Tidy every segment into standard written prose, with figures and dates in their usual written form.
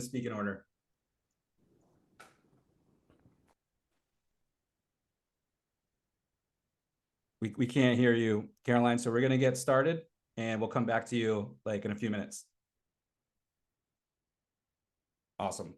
Speak in order. We can't hear you, Caroline, so we're going to get started and we'll come back to you like in a few minutes. Awesome.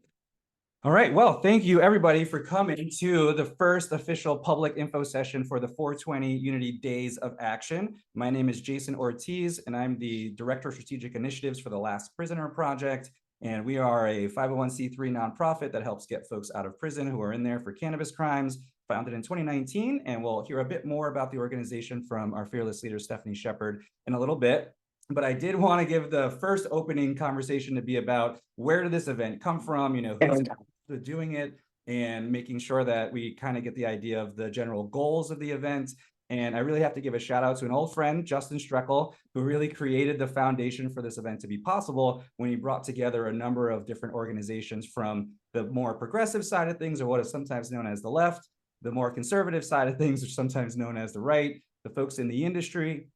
All right, well, thank you everybody for coming to the first official public info session for the 420 Unity Days of Action. My name is Jason Ortiz and I'm the Director of Strategic Initiatives for the Last Prisoner Project. And we are a 501c3 nonprofit that helps get folks out of prison who are in there for cannabis crimes, founded in 2019. And we'll hear a bit more about the organization from our fearless leader, Stephanie Shepard, in a little bit. But I did want to give the first opening conversation to be about where did this event come from, who's doing it, and making sure that we kind of get the idea of the general goals of the event. And I really have to give a shout out to an old friend, Justin Streckel, who really created the foundation for this event to be possible when he brought together a number of different organizations from the more progressive side of things, or what is sometimes known as the left, the more conservative side of things, or sometimes known as the right, the folks in the industry,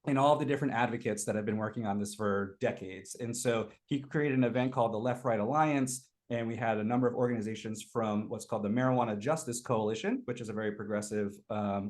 and all the different advocates that have been working on this for decades. And so he created an event called the Left-Right Alliance, and we had a number of organizations from what's called the Marijuana Justice Coalition, which is a very progressive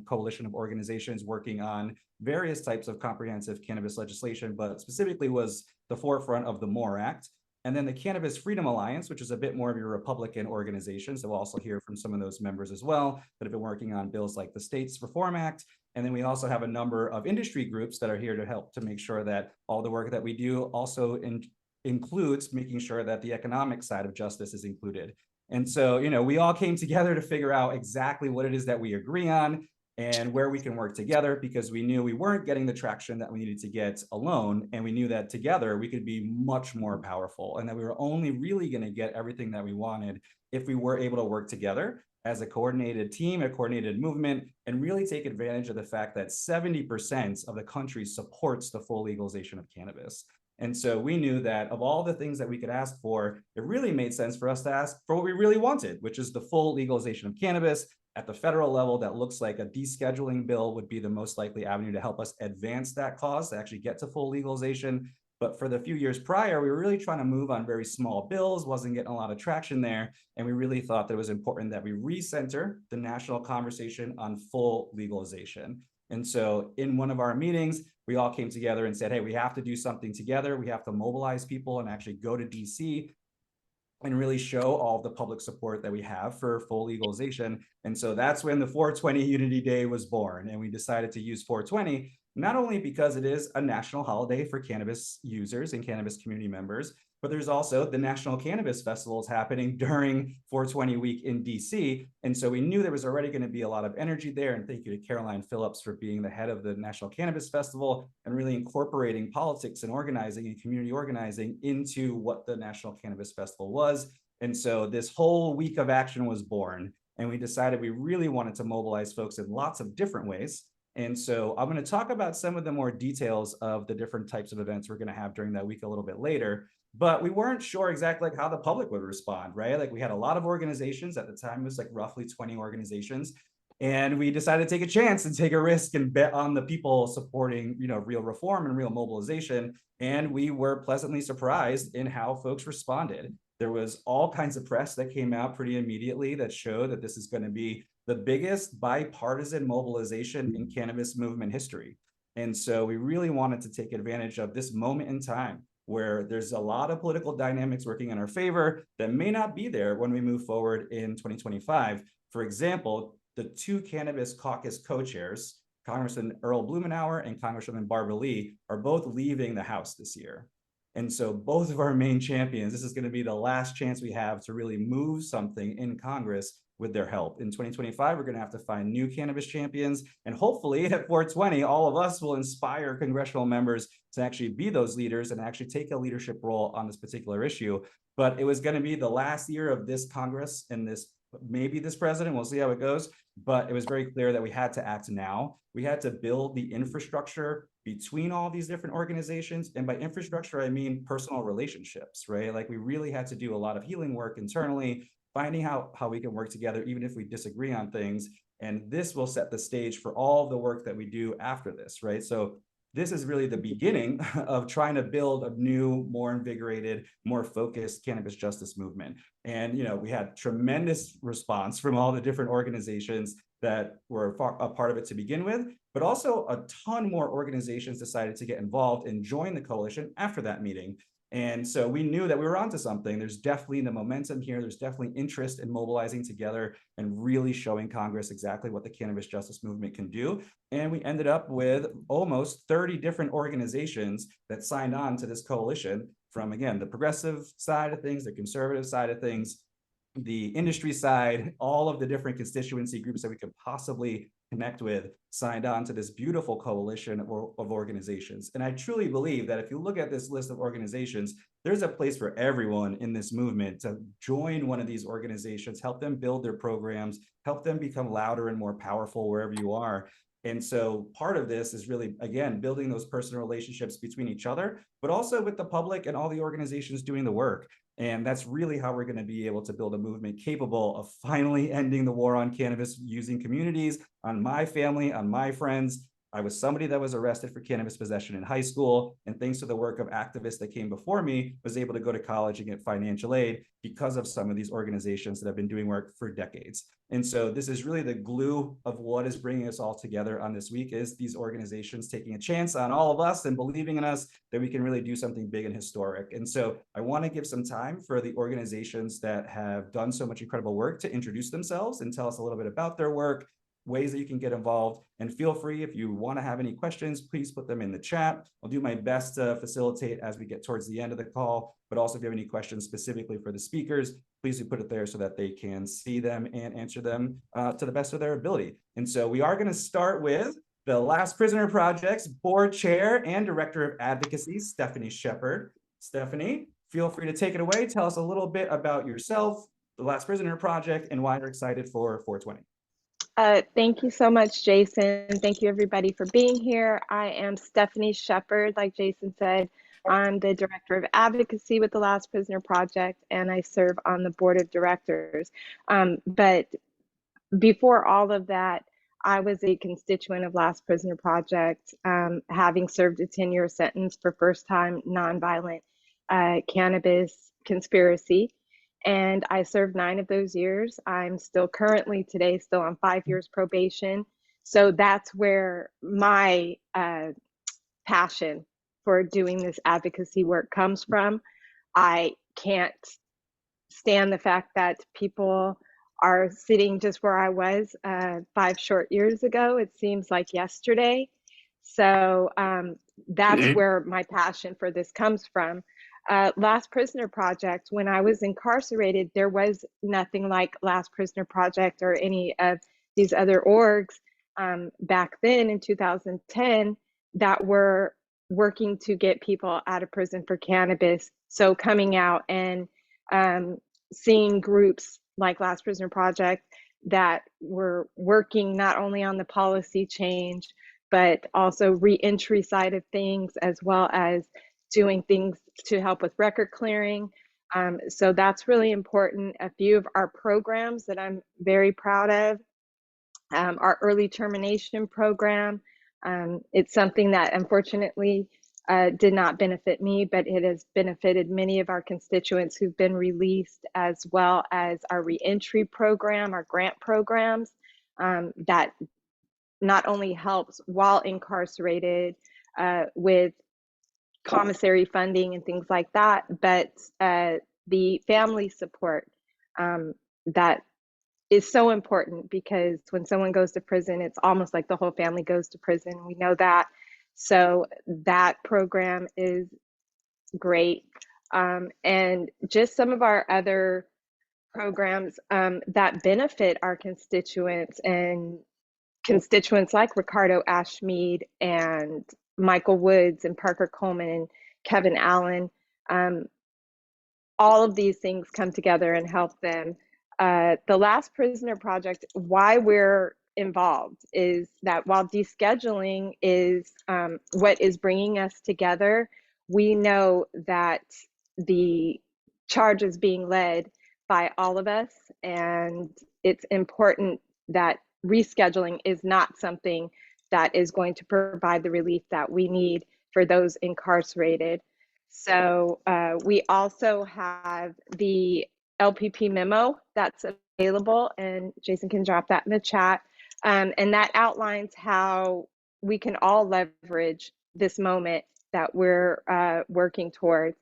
coalition of organizations working on various types of comprehensive cannabis legislation, but specifically was the forefront of the MORE Act. And then the Cannabis Freedom Alliance, which is a bit more of your Republican organization. So we'll also hear from some of those members as well that have been working on bills like the States Reform Act. And then we also have a number of industry groups that are here to help to make sure that all the work that we do also includes making sure that the economic side of justice is included. And so, we all came together to figure out exactly what it is that we agree on and where we can work together, because we knew we weren't getting the traction that we needed to get alone. And we knew that together we could be much more powerful, and that we were only really going to get everything that we wanted if we were able to work together as a coordinated team, a coordinated movement, and really take advantage of the fact that 70% of the country supports the full legalization of cannabis. And so we knew that of all the things that we could ask for, it really made sense for us to ask for what we really wanted, which is the full legalization of cannabis at the federal level. That looks like a descheduling bill would be the most likely avenue to help us advance that cause, to actually get to full legalization. But for the few years prior, we were really trying to move on very small bills, wasn't getting a lot of traction there. And we really thought that it was important that we recenter the national conversation on full legalization. And so in one of our meetings, we all came together and said, hey, we have to do something together. We have to mobilize people and actually go to DC and really show all the public support that we have for full legalization. And so that's when the 420 Unity Day was born. And we decided to use 420, not only because it is a national holiday for cannabis users and cannabis community members, but there's also the National Cannabis Festivals happening during 420 week in DC. And so we knew there was already going to be a lot of energy there. And thank you to Caroline Phillips for being the head of the National Cannabis Festival and really incorporating politics and organizing and community organizing into what the National Cannabis Festival was. And so this whole week of action was born. And we decided we really wanted to mobilize folks in lots of different ways. And so I'm going to talk about some of the more details of the different types of events we're going to have during that week a little bit later. But we weren't sure exactly how the public would respond, right? Like we had a lot of organizations at the time. It was like roughly 20 organizations. And we decided to take a chance and take a risk and bet on the people supporting, real reform and real mobilization. And we were pleasantly surprised in how folks responded. There was all kinds of press that came out pretty immediately that showed that this is going to be the biggest bipartisan mobilization in cannabis movement history. And so we really wanted to take advantage of this moment in time where there's a lot of political dynamics working in our favor that may not be there when we move forward in 2025. For example, the two cannabis caucus co-chairs, Congressman Earl Blumenauer and Congresswoman Barbara Lee, are both leaving the House this year. And so both of our main champions, this is going to be the last chance we have to really move something in Congress with their help. In 2025, we're going to have to find new cannabis champions. And hopefully at 420, all of us will inspire congressional members to actually be those leaders and actually take a leadership role on this particular issue. But it was going to be the last year of this Congress and maybe this president. We'll see how it goes. But it was very clear that we had to act now. We had to build the infrastructure between all these different organizations. And by infrastructure, I mean personal relationships, right? Like we really had to do a lot of healing work internally, finding how we can work together, even if we disagree on things. And this will set the stage for all the work that we do after this, right? So this is really the beginning of trying to build a new, more invigorated, more focused cannabis justice movement. And, we had tremendous response from all the different organizations that were a part of it to begin with, but also a ton more organizations decided to get involved and join the coalition after that meeting. And so we knew that we were onto something. There's definitely the momentum here. There's definitely interest in mobilizing together and really showing Congress exactly what the cannabis justice movement can do. And we ended up with almost 30 different organizations that signed on to this coalition from, again, the progressive side of things, the conservative side of things, the industry side, all of the different constituency groups that we could possibly connect with signed on to this beautiful coalition of organizations. And I truly believe that if you look at this list of organizations, there's a place for everyone in this movement to join one of these organizations, help them build their programs, help them become louder and more powerful wherever you are. And so part of this is really, again, building those personal relationships between each other, but also with the public and all the organizations doing the work. And that's really how we're going to be able to build a movement capable of finally ending the war on cannabis using communities, on my family, on my friends. I was somebody that was arrested for cannabis possession in high school, and thanks to the work of activists that came before me, was able to go to college and get financial aid because of some of these organizations that have been doing work for decades. And so this is really the glue of what is bringing us all together on this week, is these organizations taking a chance on all of us and believing in us that we can really do something big and historic. And so I want to give some time for the organizations that have done so much incredible work to introduce themselves and tell us a little bit about their work, ways that you can get involved. And feel free, if you want to have any questions, please put them in the chat. I'll do my best to facilitate as we get towards the end of the call. But also, if you have any questions specifically for the speakers, please do put it there so that they can see them and answer them to the best of their ability. And so we are going to start with the Last Prisoner Project's board chair and director of advocacy, Stephanie Shepard. Stephanie, feel free to take it away. Tell us a little bit about yourself, the Last Prisoner Project, and why you're excited for 420. Thank you so much, Jason. Thank you, everybody, for being here. I am Stephanie Shepard, like Jason said. I'm the Director of Advocacy with the Last Prisoner Project, and I serve on the Board of Directors. But before all of that, I was a constituent of Last Prisoner Project, having served a 10-year sentence for first-time nonviolent cannabis conspiracy. And I served 9 of those years. I'm still currently today still on 5 years probation. So that's where my passion for doing this advocacy work comes from. I can't stand the fact that people are sitting just where I was 5 short years ago. It seems like yesterday. So that's where my passion for this comes from. Last Prisoner Project, when I was incarcerated, there was nothing like Last Prisoner Project or any of these other orgs back then in 2010 that were working to get people out of prison for cannabis. So coming out and seeing groups like Last Prisoner Project that were working not only on the policy change, but also re-entry side of things, as well as doing things to help with record clearing. So that's really important. A few of our programs that I'm very proud of, our early termination program. It's something that unfortunately did not benefit me, but it has benefited many of our constituents who've been released, as well as our reentry program, our grant programs that not only helps while incarcerated with commissary funding and things like that, but the family support that is so important, because when someone goes to prison, it's almost like the whole family goes to prison. We know that. So that program is great. And just some of our other programs that benefit our constituents, and constituents like Ricardo Ashmead and Michael Woods and Parker Coleman and Kevin Allen. All of these things come together and help them. The Last Prisoner Project, why we're involved, is that while descheduling is what is bringing us together, we know that the charge is being led by all of us, and it's important that rescheduling is not something that is going to provide the relief that we need for those incarcerated. So we also have the LPP memo that's available, and Jason can drop that in the chat. And that outlines how we can all leverage this moment that we're working towards.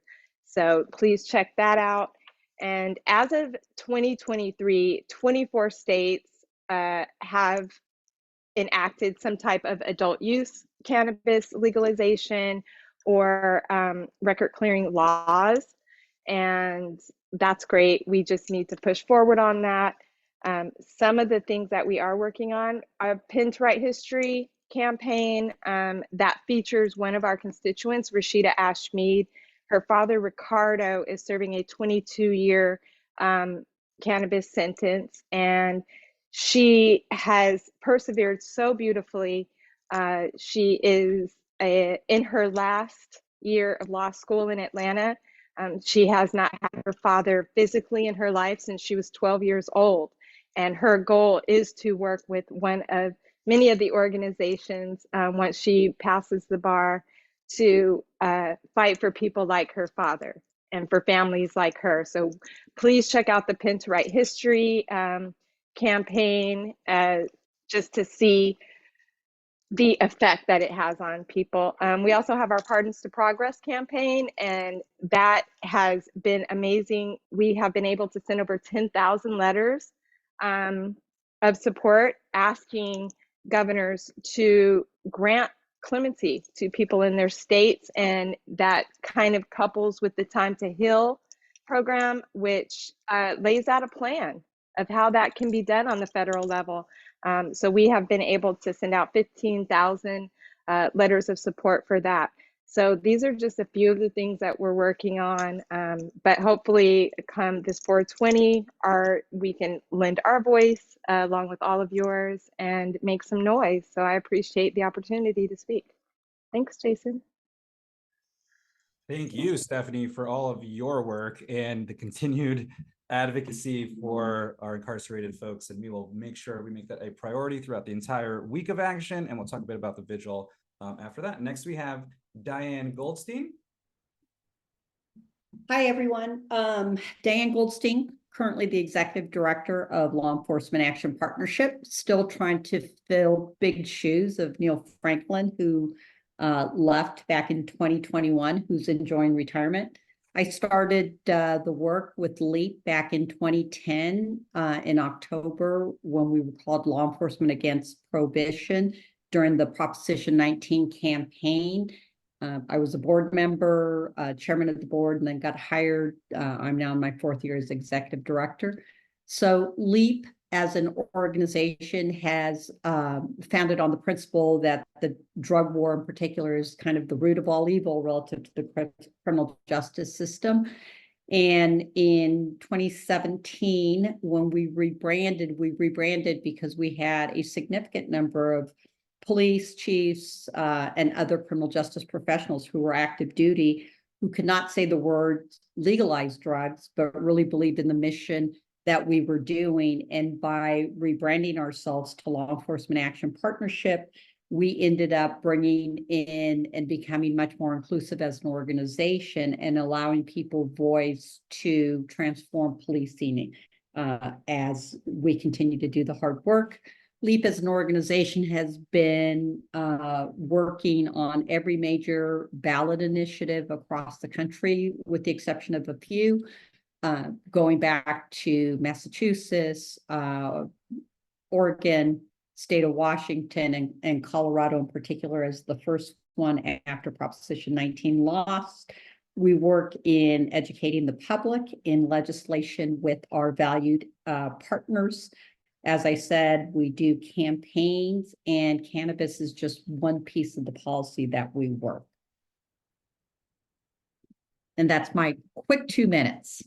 So please check that out. And as of 2023, 24 states have enacted some type of adult use cannabis legalization or record clearing laws. And that's great. We just need to push forward on that. Some of the things that we are working on, a Pin to Write History campaign that features one of our constituents, Rashida Ashmead. Her father, Ricardo, is serving a 22-year cannabis sentence, and she has persevered so beautifully. She is in her last year of law school in Atlanta. She has not had her father physically in her life since she was 12 years old. And her goal is to work with one of many of the organizations once she passes the bar to fight for people like her father and for families like her. So please check out the Pin to Write History campaign just to see the effect that it has on people. We also have our Pardons to Progress campaign, and that has been amazing. We have been able to send over 10,000 letters of support asking governors to grant clemency to people in their states, and that kind of couples with the Time to Heal program, which lays out a plan of how that can be done on the federal level. So we have been able to send out 15,000 letters of support for that. So these are just a few of the things that we're working on, but hopefully come this 420, we can lend our voice along with all of yours and make some noise. So I appreciate the opportunity to speak. Thanks, Jason. Thank you, Stephanie, for all of your work and the continued advocacy for our incarcerated folks. And we will make sure we make that a priority throughout the entire week of action. And we'll talk a bit about the vigil after that. Next, we have Diane Goldstein. Hi, everyone. Diane Goldstein, currently the Executive Director of Law Enforcement Action Partnership, still trying to fill big shoes of Neil Franklin, who left back in 2021, who's enjoying retirement. I started the work with LEAP back in 2010 in October when we were called Law Enforcement Against Prohibition during the Proposition 19 campaign. I was a board member, chairman of the board, and then got hired. I'm now in my 4th year as executive director. So LEAP as an organization has founded on the principle that the drug war in particular is kind of the root of all evil relative to the criminal justice system. And in 2017, when we rebranded because we had a significant number of police chiefs and other criminal justice professionals who were active duty, who could not say the word legalized drugs, but really believed in the mission that we were doing. And by rebranding ourselves to Law Enforcement Action Partnership, we ended up bringing in and becoming much more inclusive as an organization and allowing people voice to transform policing as we continue to do the hard work. LEAP as an organization has been working on every major ballot initiative across the country, with the exception of a few, going back to Massachusetts, Oregon, state of Washington, and Colorado in particular as the first one after Proposition 19 lost. We work in educating the public in legislation with our valued partners. As I said, we do campaigns, and cannabis is just one piece of the policy that we work. And that's my quick 2 minutes.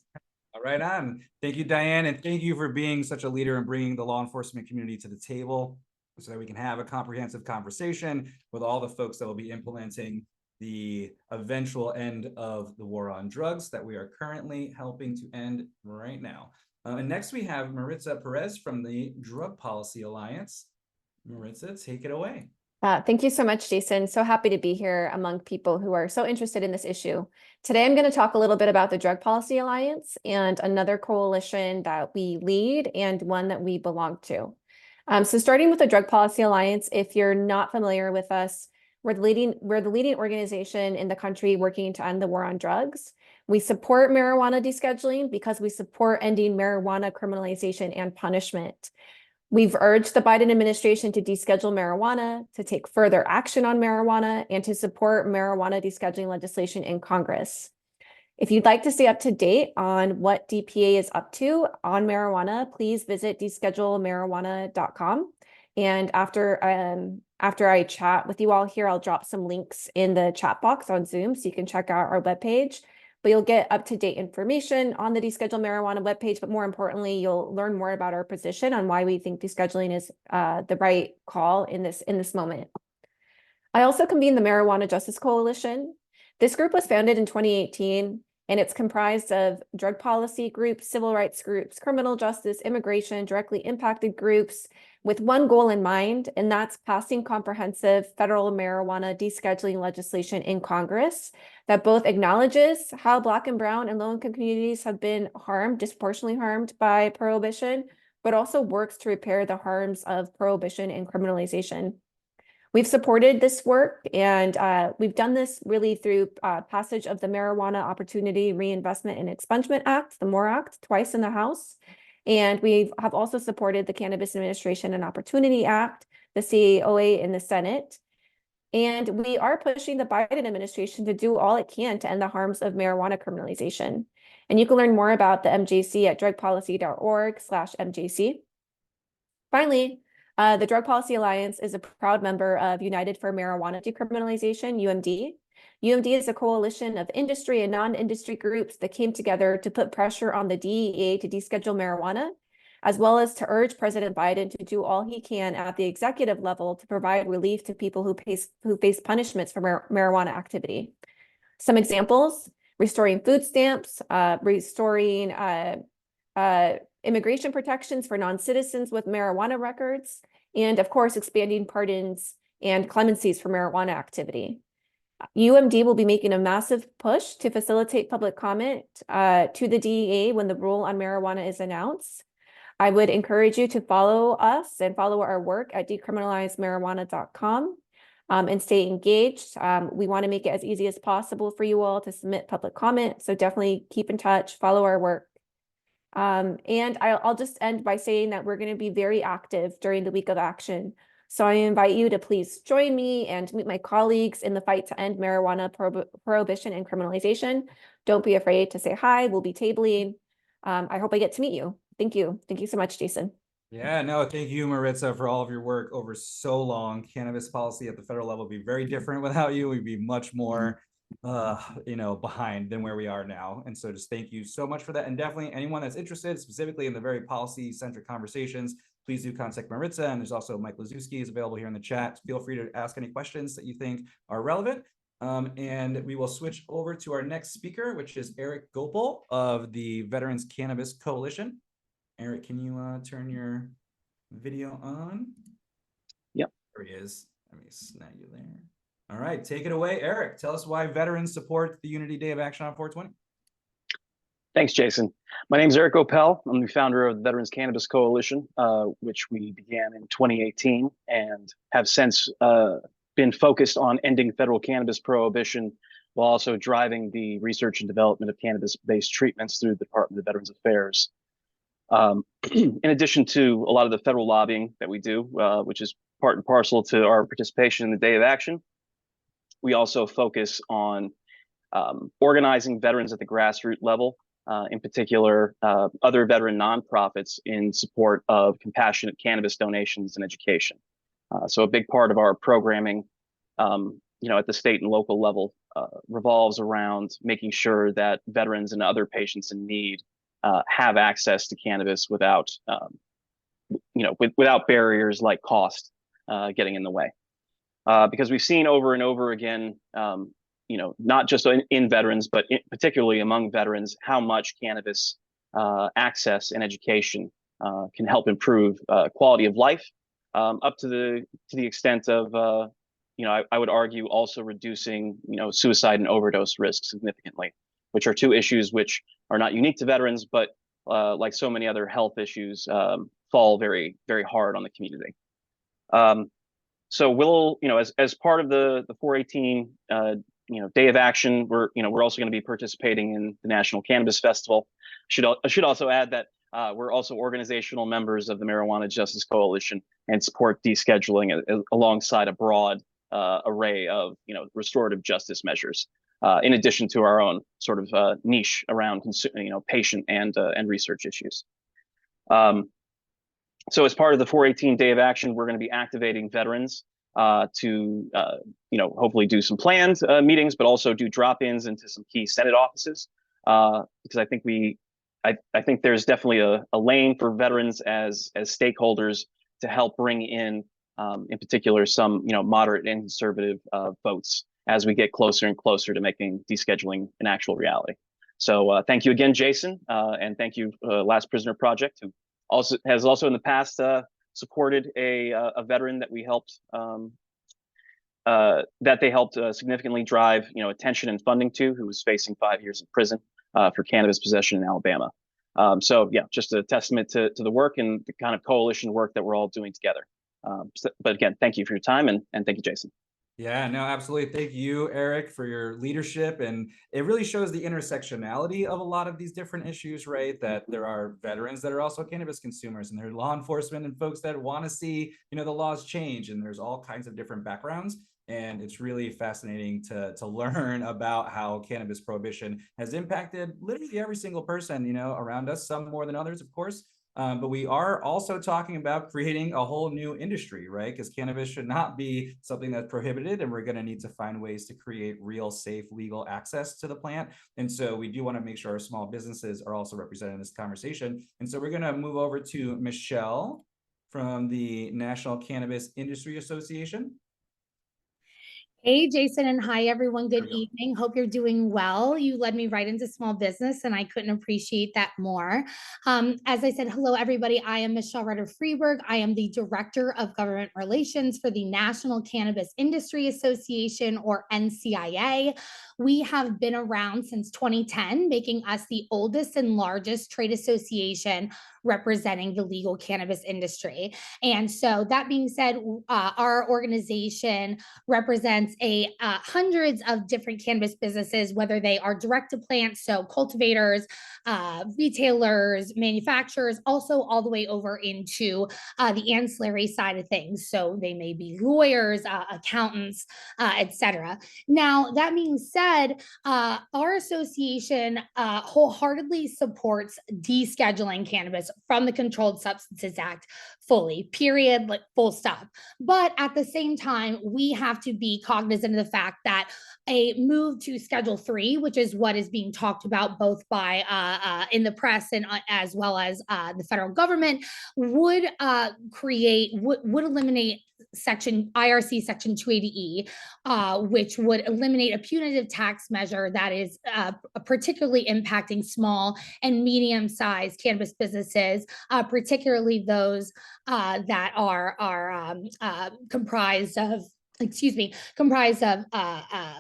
All right, on. Thank you, Diane, and thank you for being such a leader and bringing the law enforcement community to the table so that we can have a comprehensive conversation with all the folks that will be implementing the eventual end of the war on drugs that we are currently helping to end right now. And next we have Maritza Perez from the Drug Policy Alliance. Maritza, take it away. Thank you so much, Jason. So happy to be here among people who are so interested in this issue. Today, I'm going to talk a little bit about the Drug Policy Alliance and another coalition that we lead and one that we belong to. So starting with the Drug Policy Alliance, if you're not familiar with us, we're the leading organization in the country working to end the war on drugs. We support marijuana descheduling because we support ending marijuana criminalization and punishment. We've urged the Biden administration to deschedule marijuana, to take further action on marijuana, and to support marijuana descheduling legislation in Congress. If you'd like to stay up to date on what DPA is up to on marijuana, please visit deschedulemarijuana.com. And after I chat with you all here, I'll drop some links in the chat box on Zoom so you can check out our webpage. But you'll get up-to-date information on the Deschedule Marijuana webpage, but more importantly, you'll learn more about our position on why we think descheduling is the right call in this moment. I also convene the Marijuana Justice Coalition. This group was founded in 2018, and it's comprised of drug policy groups, civil rights groups, criminal justice, immigration, directly impacted groups, with one goal in mind, and that's passing comprehensive federal marijuana descheduling legislation in Congress that both acknowledges how Black and Brown and low-income communities have been disproportionately harmed by prohibition, but also works to repair the harms of prohibition and criminalization. We've supported this work, and we've done this really through passage of the Marijuana Opportunity Reinvestment and Expungement Act, the MORE Act, twice in the House. And we have also supported the Cannabis Administration and Opportunity Act, the CAOA in the Senate. And we are pushing the Biden administration to do all it can to end the harms of marijuana criminalization. And you can learn more about the MJC at drugpolicy.org/MJC. Finally, the Drug Policy Alliance is a proud member of United for Marijuana Decriminalization, UMD. UMD is a coalition of industry and non-industry groups that came together to put pressure on the DEA to deschedule marijuana, as well as to urge President Biden to do all he can at the executive level to provide relief to people who face punishments for marijuana activity. Some examples: restoring food stamps, restoring immigration protections for non-citizens with marijuana records, and of course, expanding pardons and clemencies for marijuana activity. UMD will be making a massive push to facilitate public comment to the DEA when the rule on marijuana is announced. I would encourage you to follow us and follow our work at decriminalizemarijuana.com and stay engaged. We want to make it as easy as possible for you all to submit public comment, so definitely keep in touch, follow our work. And I'll just end by saying that we're going to be very active during the week of action. So I invite you to please join me and meet my colleagues in the fight to end marijuana prohibition and criminalization. Don't be afraid to say hi. We'll be tabling. I hope I get to meet you. Thank you. Thank you so much, Jason. Yeah, no, thank you, Maritza, for all of your work over so long. Cannabis policy at the federal level would be very different without you. We'd be much more behind than where we are now. And so just thank you so much for that. And definitely anyone that's interested specifically in the very policy-centric conversations, please do contact Maritza. And there's also Mike Lazewski is available here in the chat. Feel free to ask any questions that you think are relevant. And we will switch over to our next speaker, which is Eric Gopal of the Veterans Cannabis Coalition. Eric, can you turn your video on? Yep. There he is. Let me snag you there. All right, take it away, Eric. Tell us why veterans support the Unity Day of Action on 420. Thanks, Jason. My name is Eric Opel. I'm the founder of the Veterans Cannabis Coalition, which we began in 2018 and have since been focused on ending federal cannabis prohibition while also driving the research and development of cannabis-based treatments through the Department of Veterans Affairs. In addition to a lot of the federal lobbying that we do, which is part and parcel to our participation in the Day of Action, we also focus on organizing veterans at the grassroots level, in particular, other veteran nonprofits in support of compassionate cannabis donations and education. So a big part of our programming, at the state and local level, revolves around making sure that veterans and other patients in need have access to cannabis without, without barriers like cost getting in the way. Because we've seen over and over again, not just in veterans, but particularly among veterans, how much cannabis access and education can help improve quality of life up to the extent of I would argue also reducing suicide and overdose risk significantly, which are two issues which are not unique to veterans, but like so many other health issues, fall very, very hard on the community. So we'll, as part of the 418 Day of Action, we're also going to be participating in the National Cannabis Festival. I should also add that we're also organizational members of the Marijuana Justice Coalition and support descheduling alongside a broad array of restorative justice measures, in addition to our own sort of niche around patient and research issues. So as part of the 418 Day of Action, we're going to be activating veterans to hopefully do some planned meetings, but also do drop-ins into some key Senate offices, because I think there's definitely a lane for veterans as stakeholders to help bring in particular some moderate and conservative votes as we get closer and closer to making descheduling an actual reality. So thank you again, Jason, and thank you, Last Prisoner Project, who has also in the past supported a veteran that we helped that they helped significantly drive attention and funding to, who was facing 5 years in prison for cannabis possession in Alabama. So yeah, just a testament to the work and the kind of coalition work that we're all doing together. But again, thank you for your time, and thank you, Jason. Yeah, no, absolutely. Thank you, Eric, for your leadership. And it really shows the intersectionality of a lot of these different issues, right? That there are veterans that are also cannabis consumers, and there are law enforcement and folks that want to see, the laws change, and there's all kinds of different backgrounds. And it's really fascinating to learn about how cannabis prohibition has impacted literally every single person, around us, some more than others, of course. But we are also talking about creating a whole new industry, right? Because cannabis should not be something that's prohibited, and we're going to need to find ways to create real, safe, legal access to the plant. And so we do want to make sure our small businesses are also represented in this conversation. And so we're going to move over to Michelle from the National Cannabis Industry Association. Hey, Jason, and hi, everyone. Good evening. Hope you're doing well. You led me right into small business, and I couldn't appreciate that more. As I said, hello, everybody. I am Michelle Rutter-Freeberg. I am the Director of Government Relations for the National Cannabis Industry Association, or NCIA. We have been around since 2010, making us the oldest and largest trade association representing the legal cannabis industry. And so that being said, our organization represents hundreds of different cannabis businesses, whether they are direct to plant, so cultivators, retailers, manufacturers, also all the way over into the ancillary side of things. So they may be lawyers, accountants, etc. Now, that being said, our association wholeheartedly supports descheduling cannabis from the Controlled Substances Act fully, period, like full stop. But at the same time, we have to be cognizant of the fact that a move to Schedule 3, which is what is being talked about both by in the press and as well as the federal government, would eliminate IRC Section 280E, which would eliminate a punitive tax measure that is particularly impacting small and medium-sized cannabis businesses, particularly those that are comprised of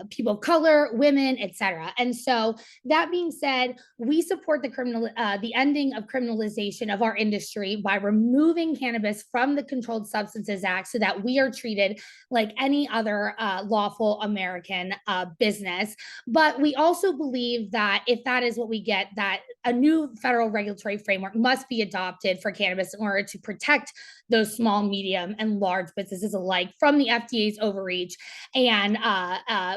people of color, women, etc. And so that being said, we support the ending of criminalization of our industry by removing cannabis from the Controlled Substances Act so that we are treated like any other lawful American business. But we also believe that if that is what we get, that a new federal regulatory framework must be adopted for cannabis in order to protect those small, medium, and large businesses alike from the FDA's overreach, and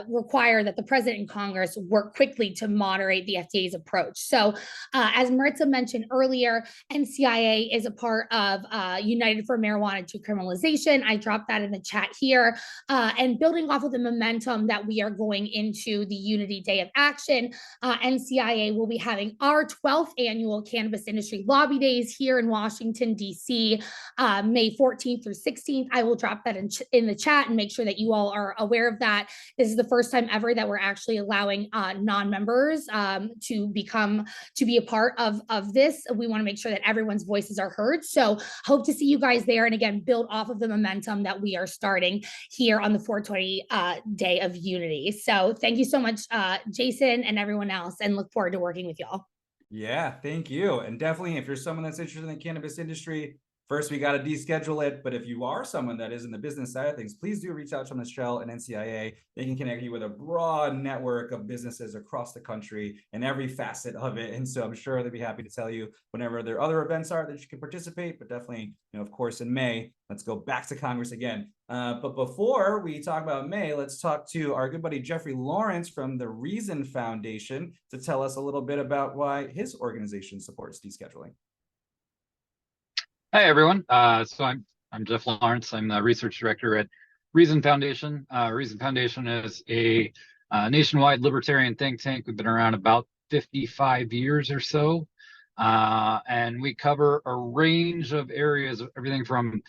require that the president and Congress work quickly to moderate the FDA's approach. So as Maritza mentioned earlier, NCIA is a part of United for Marijuana Decriminalization. I dropped that in the chat here. And building off of the momentum that we are going into the Unity Day of Action, NCIA will be having our 12th annual Cannabis Industry Lobby Days here in Washington, D.C., May 14th through 16th. I will drop that in the chat and make sure that you all are aware of that. This is the first time ever that we're actually allowing non-members to be a part of this. We want to make sure that everyone's voices are heard. So hope to see you guys there, and again, build off of the momentum that we are starting here on the 420 Day of Unity. So thank you so much, Jason and everyone else, and look forward to working with y'all. Yeah, thank you. And definitely, if you're someone that's interested in the cannabis industry, first we got to deschedule it. But if you are someone that is in the business side of things, please do reach out to Michelle and NCIA. They can connect you with a broad network of businesses across the country and every facet of it. And so I'm sure they'd be happy to tell you whenever their other events are that you can participate. But definitely, of course, in May, let's go back to Congress again. But before we talk about May, let's talk to our good buddy Jeffrey Lawrence from the Reason Foundation to tell us a little bit about why his organization supports descheduling. Hi, everyone. So I'm Jeff Lawrence. I'm the research director at Reason Foundation. Reason Foundation is a nationwide libertarian think tank. We've been around about 55 years or so. And we cover a range of areas, everything from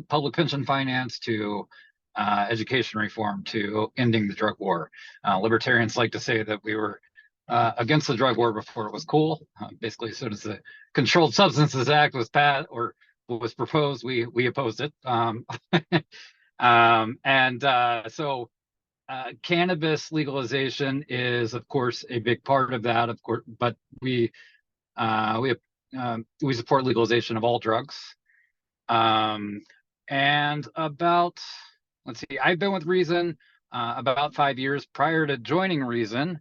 public pension finance to education reform to ending the drug war. Libertarians like to say that we were against the drug war before it was cool. Basically, as soon as the Controlled Substances Act was passed or was proposed, we opposed it. So cannabis legalization is, of course, a big part of that. Of course, but we support legalization of all drugs. And about, let's see, I've been with Reason about 5 years. Prior to joining Reason,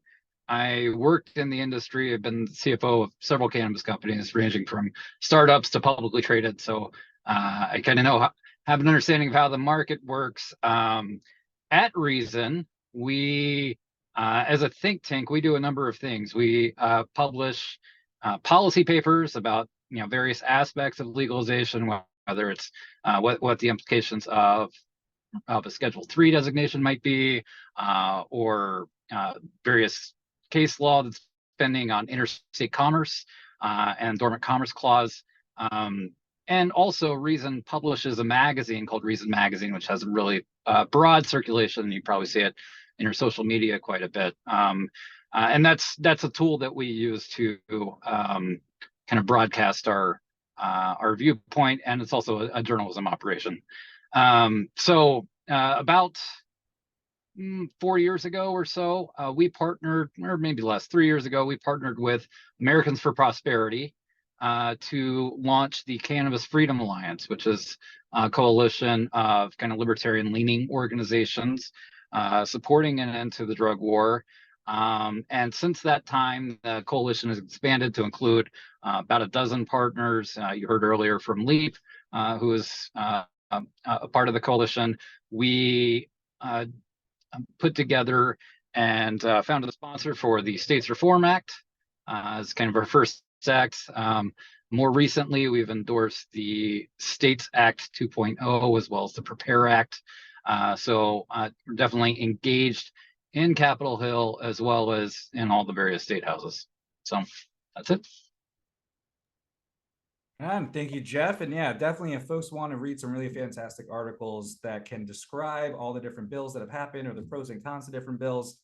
I worked in the industry. I've been CFO of several cannabis companies, ranging from startups to publicly traded. So I kind of have an understanding of how the market works. At Reason, we, as a think tank, we do a number of things. We publish policy papers about various aspects of legalization, whether it's what the implications of a Schedule III designation might be, or various case law that's pending on interstate commerce and dormant commerce clause. And also Reason publishes a magazine called Reason Magazine, which has a really broad circulation. You probably see it in your social media quite a bit. And that's a tool that we use to kind of broadcast our viewpoint, and it's also a journalism operation. So about 4 years ago or so, we partnered, or maybe less, 3 years ago, we partnered with Americans for Prosperity to launch the Cannabis Freedom Alliance, which is a coalition of kind of libertarian-leaning organizations supporting an end to the drug war. And since that time, the coalition has expanded to include about a dozen partners. You heard earlier from LEAP, who is a part of the coalition. We put together and founded a sponsor for the States Reform Act as kind of our first act. More recently, we've endorsed the States Act 2.0 as well as the Prepare Act. So we're definitely engaged in Capitol Hill as well as in all the various state houses. So that's it. And thank you, Jeff. And yeah, definitely if folks want to read some really fantastic articles that can describe all the different bills that have happened or the pros and cons of different bills,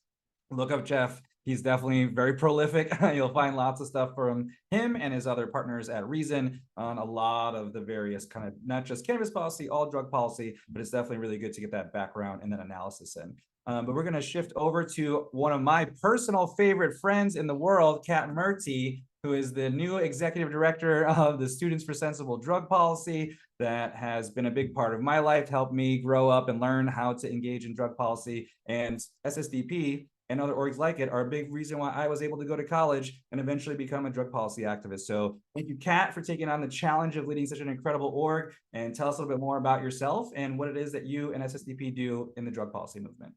look up Jeff. He's definitely very prolific. You'll find lots of stuff from him and his other partners at Reason on a lot of the various kind of, not just cannabis policy, all drug policy, but it's definitely really good to get that background and then analysis in. But we're going to shift over to one of my personal favorite friends in the world, Kat Murty, who is the new executive director of the Students for Sensible Drug Policy. That has been a big part of my life, helped me grow up and learn how to engage in drug policy. And SSDP and other orgs like it are a big reason why I was able to go to college and eventually become a drug policy activist. So thank you, Kat, for taking on the challenge of leading such an incredible org, and tell us a little bit more about yourself and what it is that you and SSDP do in the drug policy movement.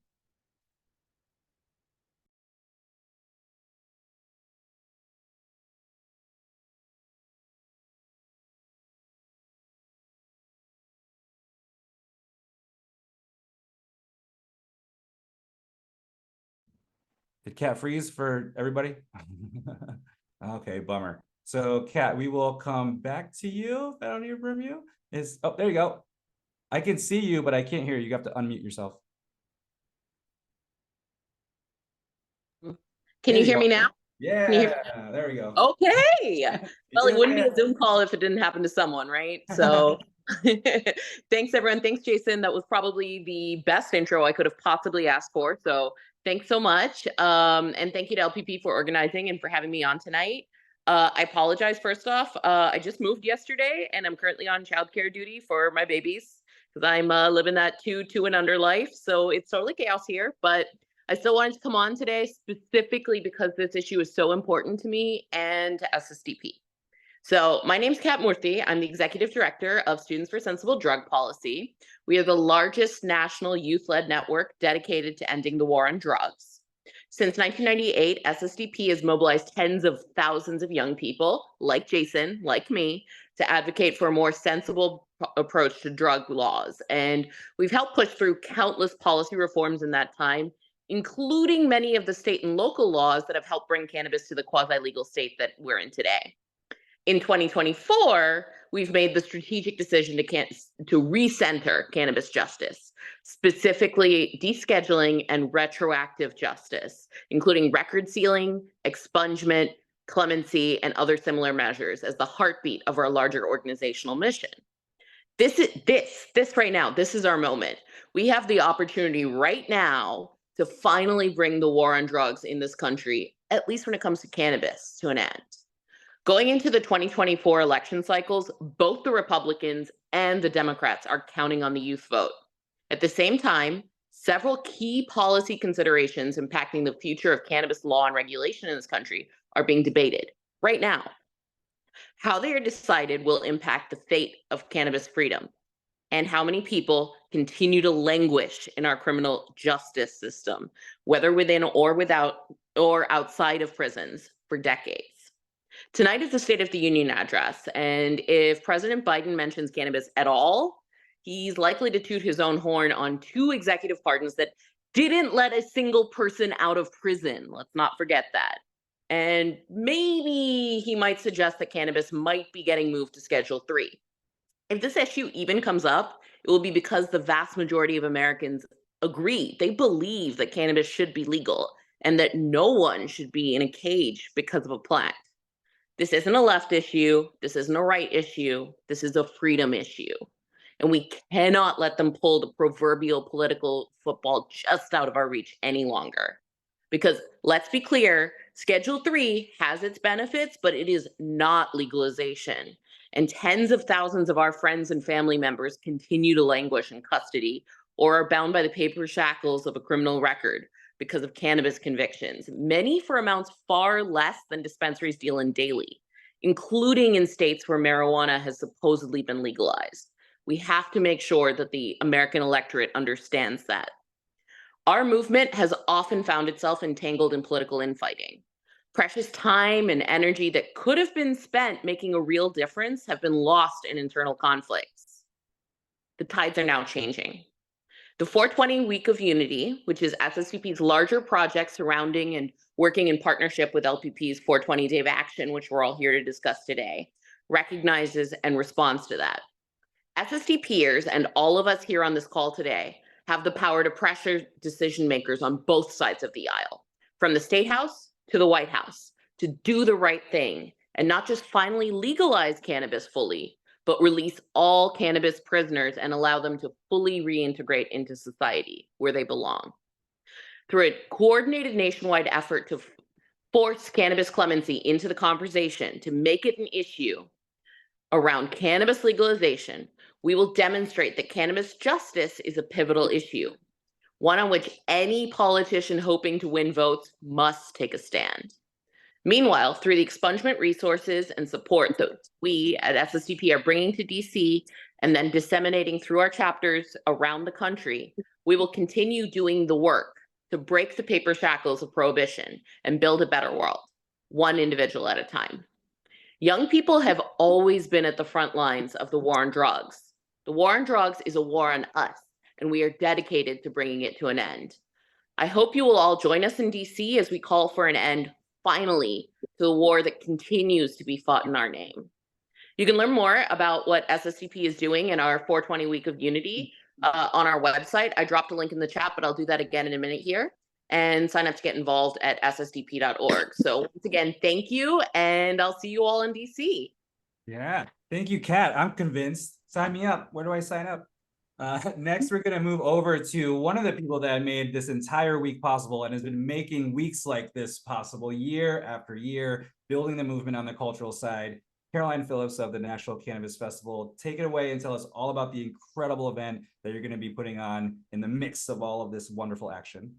Did Kat freeze for everybody? Okay, bummer. So Kat, we will come back to you if I don't hear from you. Oh, there you go. I can see you, but I can't hear you. You have to unmute yourself. Can you hear me now? Yeah, there we go. Okay. You Well, it did wouldn't be a Zoom call if it didn't happen to someone, right? So thanks, everyone. Thanks, Jason. That was probably the best intro I could have possibly asked for. So thanks so much. And thank you to LPP for organizing and for having me on tonight. I apologize, first off. I just moved yesterday and I'm currently on childcare duty for my babies because I'm living that two and under life. So it's totally chaos here, but I still wanted to come on today specifically because this issue is so important to me and to SSDP. So my name's Kat Murthy. I'm the Executive Director of Students for Sensible Drug Policy. We are the largest national youth-led network dedicated to ending the war on drugs. Since 1998, SSDP has mobilized tens of thousands of young people, like Jason, like me, to advocate for a more sensible approach to drug laws. And we've helped push through countless policy reforms in that time, including many of the state and local laws that have helped bring cannabis to the quasi-legal state that we're in today. In 2024, we've made the strategic decision to recenter cannabis justice, specifically descheduling and retroactive justice, including record sealing, expungement, clemency, and other similar measures as the heartbeat of our larger organizational mission. This right now, this is our moment. We have the opportunity right now to finally bring the war on drugs in this country, at least when it comes to cannabis, to an end. Going into the 2024 election cycles, both the Republicans and the Democrats are counting on the youth vote. At the same time, several key policy considerations impacting the future of cannabis law and regulation in this country are being debated right now. How they are decided will impact the fate of cannabis freedom and how many people continue to languish in our criminal justice system, whether within or outside of prisons for decades. Tonight is the State of the Union address, and if President Biden mentions cannabis at all, he's likely to toot his own horn on 2 executive pardons that didn't let a single person out of prison. Let's not forget that. And maybe he might suggest that cannabis might be getting moved to Schedule 3. If this issue even comes up, it will be because the vast majority of Americans agree. They believe that cannabis should be legal and that no one should be in a cage because of a plant. This isn't a left issue. This isn't a right issue. This is a freedom issue. And we cannot let them pull the proverbial political football just out of our reach any longer. Because let's be clear, Schedule 3 has its benefits, but it is not legalization. And tens of thousands of our friends and family members continue to languish in custody or are bound by the paper shackles of a criminal record because of cannabis convictions, many for amounts far less than dispensaries deal in daily, including in states where marijuana has supposedly been legalized. We have to make sure that the American electorate understands that. Our movement has often found itself entangled in political infighting. Precious time and energy that could have been spent making a real difference have been lost in internal conflicts. The tides are now changing. The 420 Week of Unity, which is SSDP's larger project surrounding and working in partnership with LPP's 420 Day of Action, which we're all here to discuss today, recognizes and responds to that. SSDPers and all of us here on this call today have the power to pressure decision makers on both sides of the aisle, from the State House to the White House, to do the right thing and not just finally legalize cannabis fully, but release all cannabis prisoners and allow them to fully reintegrate into society where they belong. Through a coordinated nationwide effort to force cannabis clemency into the conversation, to make it an issue around cannabis legalization, we will demonstrate that cannabis justice is a pivotal issue, one on which any politician hoping to win votes must take a stand. Meanwhile, through the expungement resources and support that we at SSDP are bringing to DC and then disseminating through our chapters around the country, we will continue doing the work to break the paper shackles of prohibition and build a better world, one individual at a time. Young people have always been at the front lines of the war on drugs. The war on drugs is a war on us, and we are dedicated to bringing it to an end. I hope you will all join us in DC as we call for an end finally, to the war that continues to be fought in our name. You can learn more about what SSDP is doing in our 420 Week of Unity on our website. I dropped a link in the chat, but I'll do that again in a minute here. And sign up to get involved at ssdp.org. So once again, thank you, and I'll see you all in DC. Yeah, thank you, Kat. I'm convinced. Sign me up. Where do I sign up? Next, we're going to move over to one of the people that made this entire week possible and has been making weeks like this possible year after year, building the movement on the cultural side. Caroline Phillips of the National Cannabis Festival. Take it away and tell us all about the incredible event that you're going to be putting on in the mix of all of this wonderful action.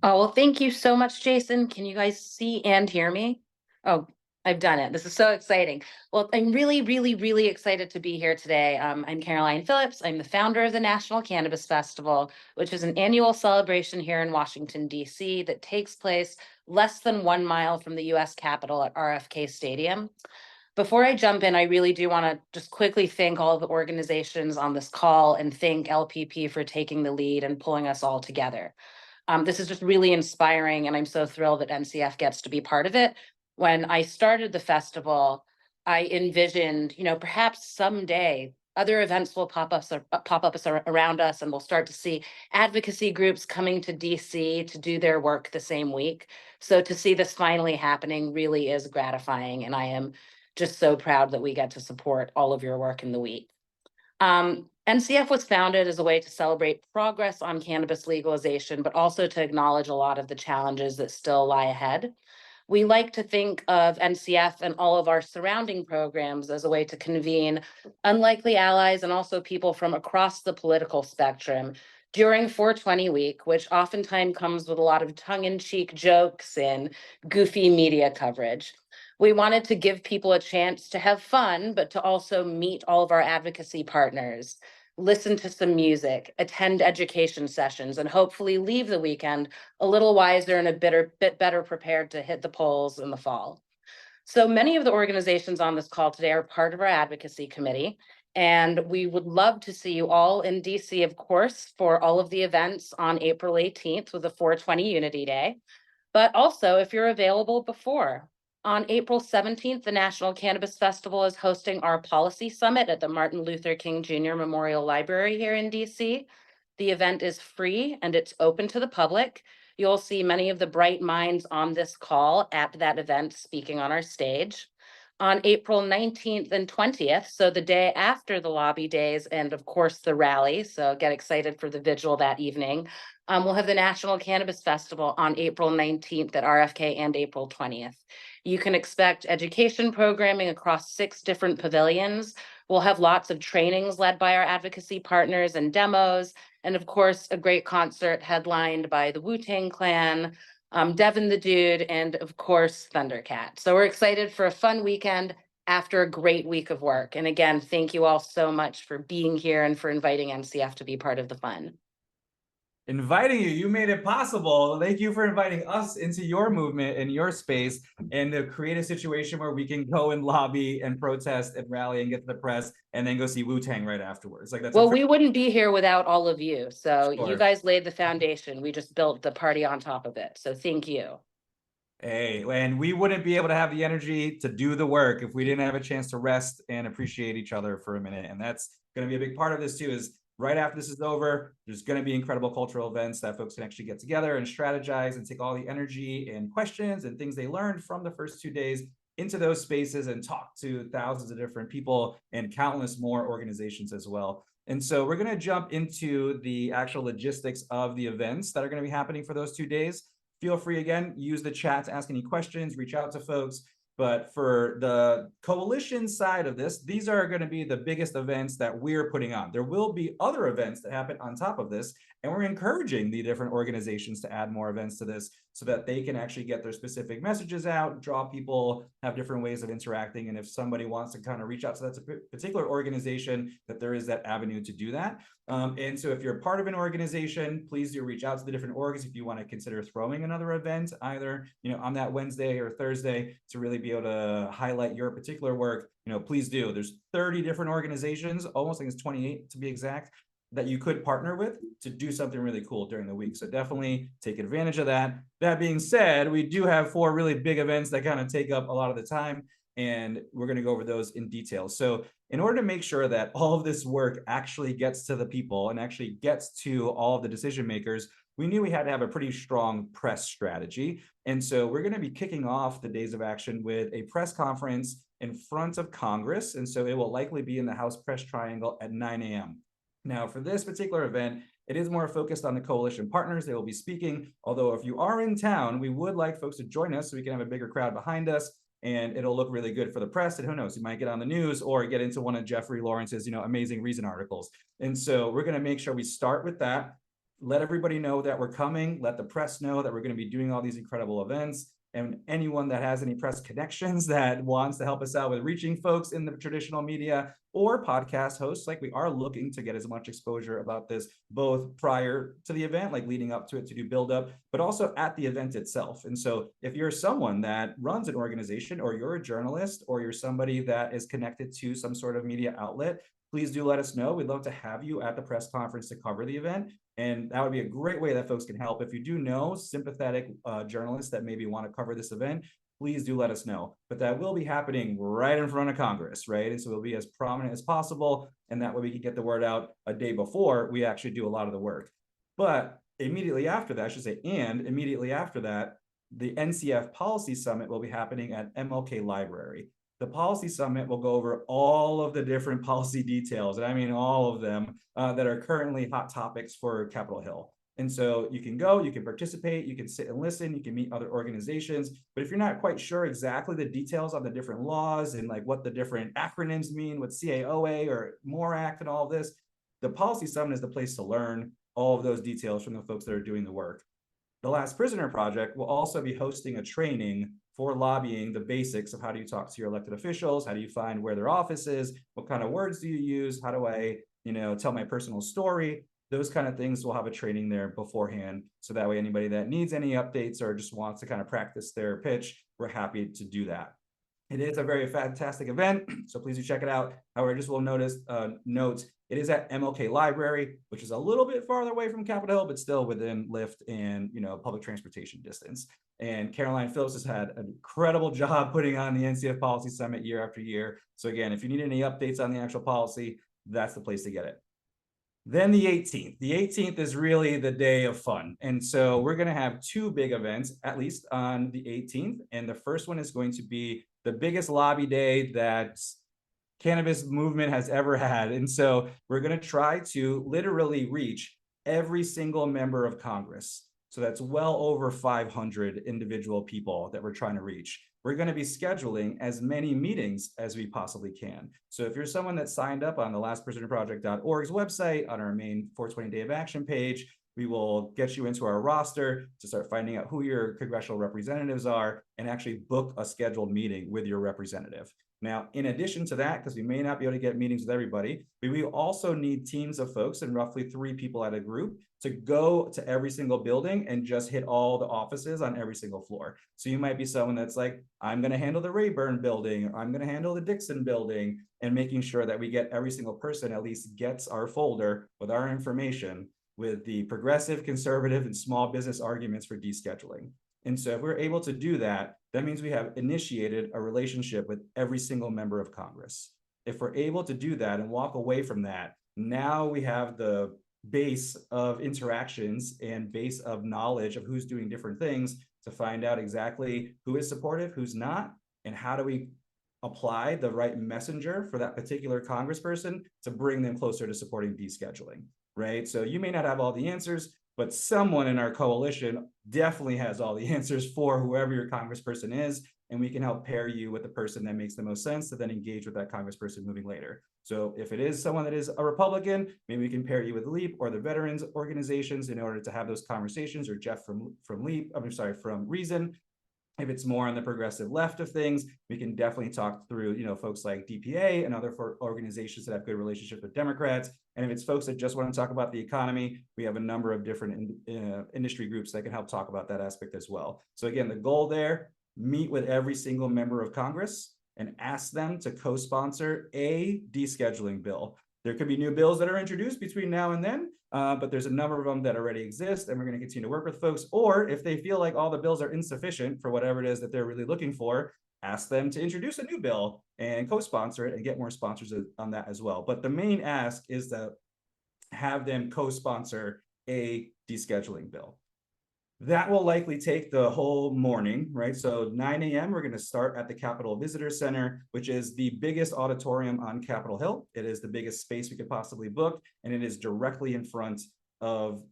Oh, well, thank you so much, Jason. Can you guys see and hear me? Oh, I've done it. This is so exciting. Well, I'm really, really, really excited to be here today. I'm Caroline Phillips. I'm the founder of the National Cannabis Festival, which is an annual celebration here in Washington, D.C. that takes place less than 1 mile from the U.S. Capitol at RFK Stadium. Before I jump in, I really do want to just quickly thank all of the organizations on this call and thank LPP for taking the lead and pulling us all together. This is just really inspiring, and I'm so thrilled that NCF gets to be part of it. When I started the festival, I envisioned, perhaps someday other events will pop up around us, and we'll start to see advocacy groups coming to DC to do their work the same week. So to see this finally happening really is gratifying, and I am just so proud that we get to support all of your work in the week. NCF was founded as a way to celebrate progress on cannabis legalization, but also to acknowledge a lot of the challenges that still lie ahead. We like to think of NCF and all of our surrounding programs as a way to convene unlikely allies and also people from across the political spectrum during 420 week, which oftentimes comes with a lot of tongue-in-cheek jokes and goofy media coverage. We wanted to give people a chance to have fun, but to also meet all of our advocacy partners, listen to some music, attend education sessions, and hopefully leave the weekend a little wiser and a bit better prepared to hit the polls in the fall. So many of the organizations on this call today are part of our advocacy committee, and we would love to see you all in DC, of course, for all of the events on April 18th with the 420 Unity Day, but also if you're available before. On April 17th, the National Cannabis Festival is hosting our policy summit at the Martin Luther King Jr. Memorial Library here in DC. The event is free and it's open to the public. You'll see many of the bright minds on this call at that event speaking on our stage. On April 19th and 20th, so the day after the lobby days and of course the rally, so get excited for the vigil that evening, we'll have the National Cannabis Festival on April 19th at RFK and April 20th. You can expect education programming across 6 different pavilions. We'll have lots of trainings led by our advocacy partners and demos, and of course, a great concert headlined by the Wu-Tang Clan, Devin the Dude, and of course, Thundercat. So we're excited for a fun weekend after a great week of work. And again, thank you all so much for being here and for inviting NCF to be part of the fun. Inviting you made it possible. Thank you for inviting us into your movement and your space and to create a situation where we can go and lobby and protest and rally and get to the press and then go see Wu-Tang right afterwards. Like that's well, we wouldn't be here without all of you. So Sure. You guys laid the foundation. We just built the party on top of it. So thank you. Hey, and we wouldn't be able to have the energy to do the work if we didn't have a chance to rest and appreciate each other for a minute. And that's going to be a big part of this too, is right after this is over, there's going to be incredible cultural events that folks can actually get together and strategize and take all the energy and questions and things they learned from the first 2 days into those spaces and talk to thousands of different people and countless more organizations as well. And so we're going to jump into the actual logistics of the events that are going to be happening for those 2 days. Feel free, again, use the chat to ask any questions, reach out to folks. But for the coalition side of this, these are going to be the biggest events that we're putting on. There will be other events that happen on top of this, and we're encouraging the different organizations to add more events to this so that they can actually get their specific messages out, draw people, have different ways of interacting. And if somebody wants to kind of reach out to that particular organization, that there is that avenue to do that. And so if you're part of an organization, please do reach out to the different orgs if you want to consider throwing another event either, on that Wednesday or Thursday to really be able to highlight your particular work. Please do. There's 30 different organizations, almost, I think it's 28 to be exact. that you could partner with to do something really cool during the week. So definitely take advantage of that. That being said, we do have 4 really big events that kind of take up a lot of the time, and we're going to go over those in detail. So in order to make sure that all of this work actually gets to the people and actually gets to all of the decision makers, we knew we had to have a pretty strong press strategy. And so we're going to be kicking off the Days of Action with a press conference in front of Congress. And so it will likely be in the House Press Triangle at 9 a.m. Now, for this particular event, it is more focused on the coalition partners. They will be speaking. Although if you are in town, we would like folks to join us so we can have a bigger crowd behind us, and it'll look really good for the press. And who knows, you might get on the news or get into one of Jeffrey Lawrence's, amazing Reason articles. And so we're going to make sure we start with that. Let everybody know that we're coming. Let the press know that we're going to be doing all these incredible events. And anyone that has any press connections that wants to help us out with reaching folks in the traditional media or podcast hosts, like we are looking to get as much exposure about this, both prior to the event, like leading up to it to do build up, but also at the event itself. And so if you're someone that runs an organization, or you're a journalist, or you're somebody that is connected to some sort of media outlet, please do let us know. We'd love to have you at the press conference to cover the event. And that would be a great way that folks can help. If you do know sympathetic journalists that maybe want to cover this event, please do let us know. But that will be happening right in front of Congress, right? And so it'll be as prominent as possible. And that way we can get the word out a day before we actually do a lot of the work. But immediately after that, I should say, and immediately after that, the NCF Policy Summit will be happening at MLK Library. The Policy Summit will go over all of the different policy details, and I mean all of them, that are currently hot topics for Capitol Hill. And so you can go, you can participate, you can sit and listen, you can meet other organizations. But if you're not quite sure exactly the details on the different laws and like what the different acronyms mean, what CAOA or MORE Act and all of this, the Policy Summit is the place to learn all of those details from the folks that are doing the work. The Last Prisoner Project will also be hosting a training for lobbying, the basics of how do you talk to your elected officials, how do you find where their office is, what kind of words do you use, how do I, tell my personal story, those kind of things. We'll have a training there beforehand. So that way anybody that needs any updates or just wants to kind of practice their pitch, we're happy to do that. It is a very fantastic event, so please do check it out. However, just will note, it is at MLK Library, which is a little bit farther away from Capitol Hill, but still within Lyft and public transportation distance. And Caroline Phillips has had an incredible job putting on the NCF Policy Summit year after year. So again, if you need any updates on the actual policy, that's the place to get it. Then the 18th. The 18th is really the day of fun. And so we're going to have 2 big events, at least on the 18th. And the first one is going to be the biggest lobby day that cannabis movement has ever had. And so we're going to try to literally reach every single member of Congress. So that's well over 500 individual people that we're trying to reach. We're going to be scheduling as many meetings as we possibly can. So if you're someone that signed up on the lastprisonerproject.org's website, on our main 420 Day of Action page, we will get you into our roster to start finding out who your congressional representatives are and actually book a scheduled meeting with your representative. Now, in addition to that, because we may not be able to get meetings with everybody, we also need teams of folks and roughly 3 people at a group to go to every single building and just hit all the offices on every single floor. So you might be someone that's like, I'm going to handle the Rayburn building, or I'm going to handle the Dixon building, and making sure that we get every single person at least gets our folder with our information with the progressive, conservative, and small business arguments for descheduling. And so if we're able to do that, that means we have initiated a relationship with every single member of Congress. If we're able to do that and walk away from that, now we have the base of interactions and base of knowledge of who's doing different things to find out exactly who is supportive, who's not, and how do we apply the right messenger for that particular congressperson to bring them closer to supporting descheduling, right? So you may not have all the answers, but someone in our coalition definitely has all the answers for whoever your congressperson is, and we can help pair you with the person that makes the most sense to then engage with that congressperson moving later. So if it is someone that is a Republican, maybe we can pair you with LEAP or the veterans organizations in order to have those conversations, or Jeff from LEAP, from Reason. If it's more on the progressive left of things, we can definitely talk through, folks like DPA and other organizations that have good relationships with Democrats. And if it's folks that just want to talk about the economy, we have a number of different industry groups that can help talk about that aspect as well. So again, the goal there, meet with every single member of Congress and ask them to co-sponsor a descheduling bill. There could be new bills that are introduced between now and then, but there's a number of them that already exist, and we're going to continue to work with folks. Or if they feel like all the bills are insufficient for whatever it is that they're really looking for, ask them to introduce a new bill and co-sponsor it and get more sponsors on that as well. But the main ask is to have them co-sponsor a descheduling bill. That will likely take the whole morning, right? So 9 a.m., we're going to start at the Capitol Visitor Center, which is the biggest auditorium on Capitol Hill. It is the biggest space we could possibly book, and it is directly in front of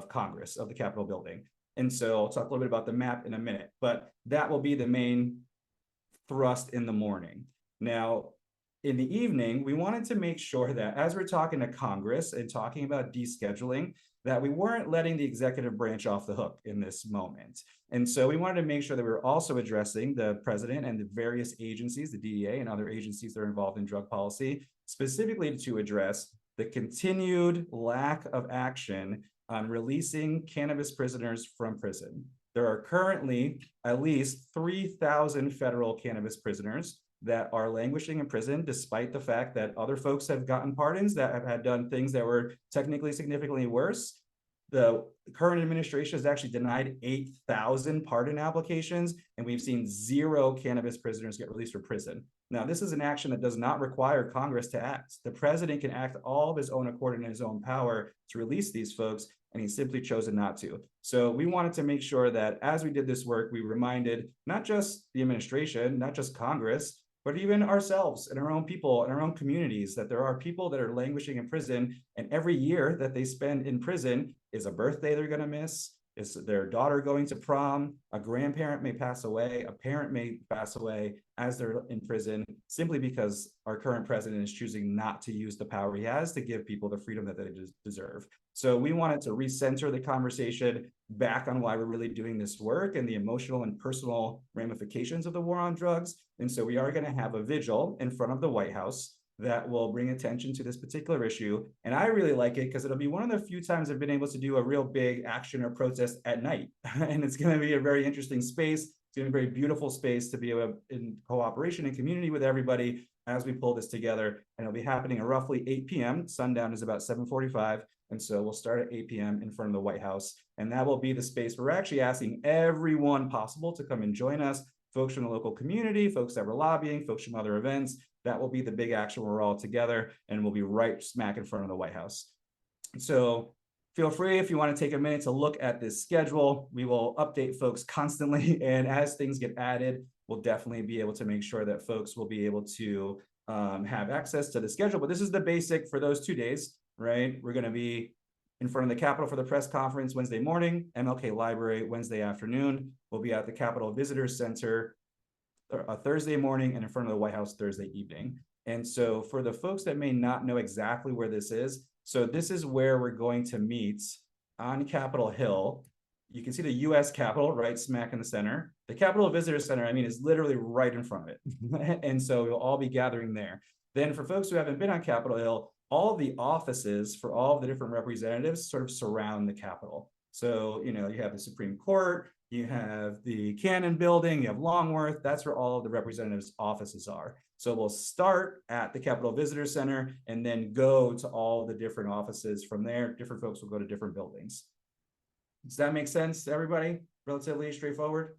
Congress, of the Capitol building. And so I'll talk a little bit about the map in a minute, but that will be the main thrust in the morning. Now, in the evening, we wanted to make sure that as we're talking to Congress and talking about descheduling, that we weren't letting the executive branch off the hook in this moment. And so we wanted to make sure that we were also addressing the president and the various agencies, the DEA and other agencies that are involved in drug policy, specifically to address the continued lack of action on releasing cannabis prisoners from prison. There are currently at least 3,000 federal cannabis prisoners that are languishing in prison, despite the fact that other folks have gotten pardons that have had done things that were technically significantly worse. The current administration has actually denied 8,000 pardon applications, and we've seen 0 cannabis prisoners get released from prison. Now, this is an action that does not require Congress to act. The president can act all of his own accord and his own power to release these folks, and he's simply chosen not to. So we wanted to make sure that as we did this work, we reminded not just the administration, not just Congress, but even ourselves and our own people and our own communities, that there are people that are languishing in prison, and every year that they spend in prison is a birthday they're gonna miss, is their daughter going to prom, a grandparent may pass away, a parent may pass away as they're in prison, simply because our current president is choosing not to use the power he has to give people the freedom that they deserve. So we wanted to recenter the conversation back on why we're really doing this work and the emotional and personal ramifications of the war on drugs. And so we are going to have a vigil in front of the White House that will bring attention to this particular issue. And I really like it because it'll be one of the few times I've been able to do a real big action or protest at night. And it's going to be a very interesting space. It's going to be a very beautiful space to be able, in cooperation and community with everybody as we pull this together. And it'll be happening at roughly 8 p.m. Sundown is about 7:45. And so we'll start at 8 p.m. in front of the White House. And that will be the space where we're actually asking everyone possible to come and join us, folks from the local community, folks that were lobbying, folks from other events. That will be the big action where we're all together, and we'll be right smack in front of the White House. So feel free, if you want to take a minute to look at this schedule. We will update folks constantly, and as things get added, we'll definitely be able to make sure that folks will be able to have access to the schedule. But this is the basic for those 2 days, right? We're going to be in front of the Capitol for the press conference Wednesday morning, MLK Library Wednesday afternoon. We'll be at the Capitol Visitor Center Thursday morning, and in front of the White House Thursday evening. And so for the folks that may not know exactly where this is, so this is where we're going to meet on Capitol Hill. You can see the U.S. Capitol right smack in the center. The Capitol Visitor Center, I mean, is literally right in front of it. And so we'll all be gathering there. Then for folks who haven't been on Capitol Hill, all of the offices for all of the different representatives sort of surround the Capitol. So, you know, you have the Supreme Court, you have the Cannon Building, you have Longworth. That's where all of the representatives' offices are. So we'll start at the Capitol Visitor Center and then go to all the different offices from there. Different folks will go to different buildings. Does that make sense to everybody? Relatively straightforward?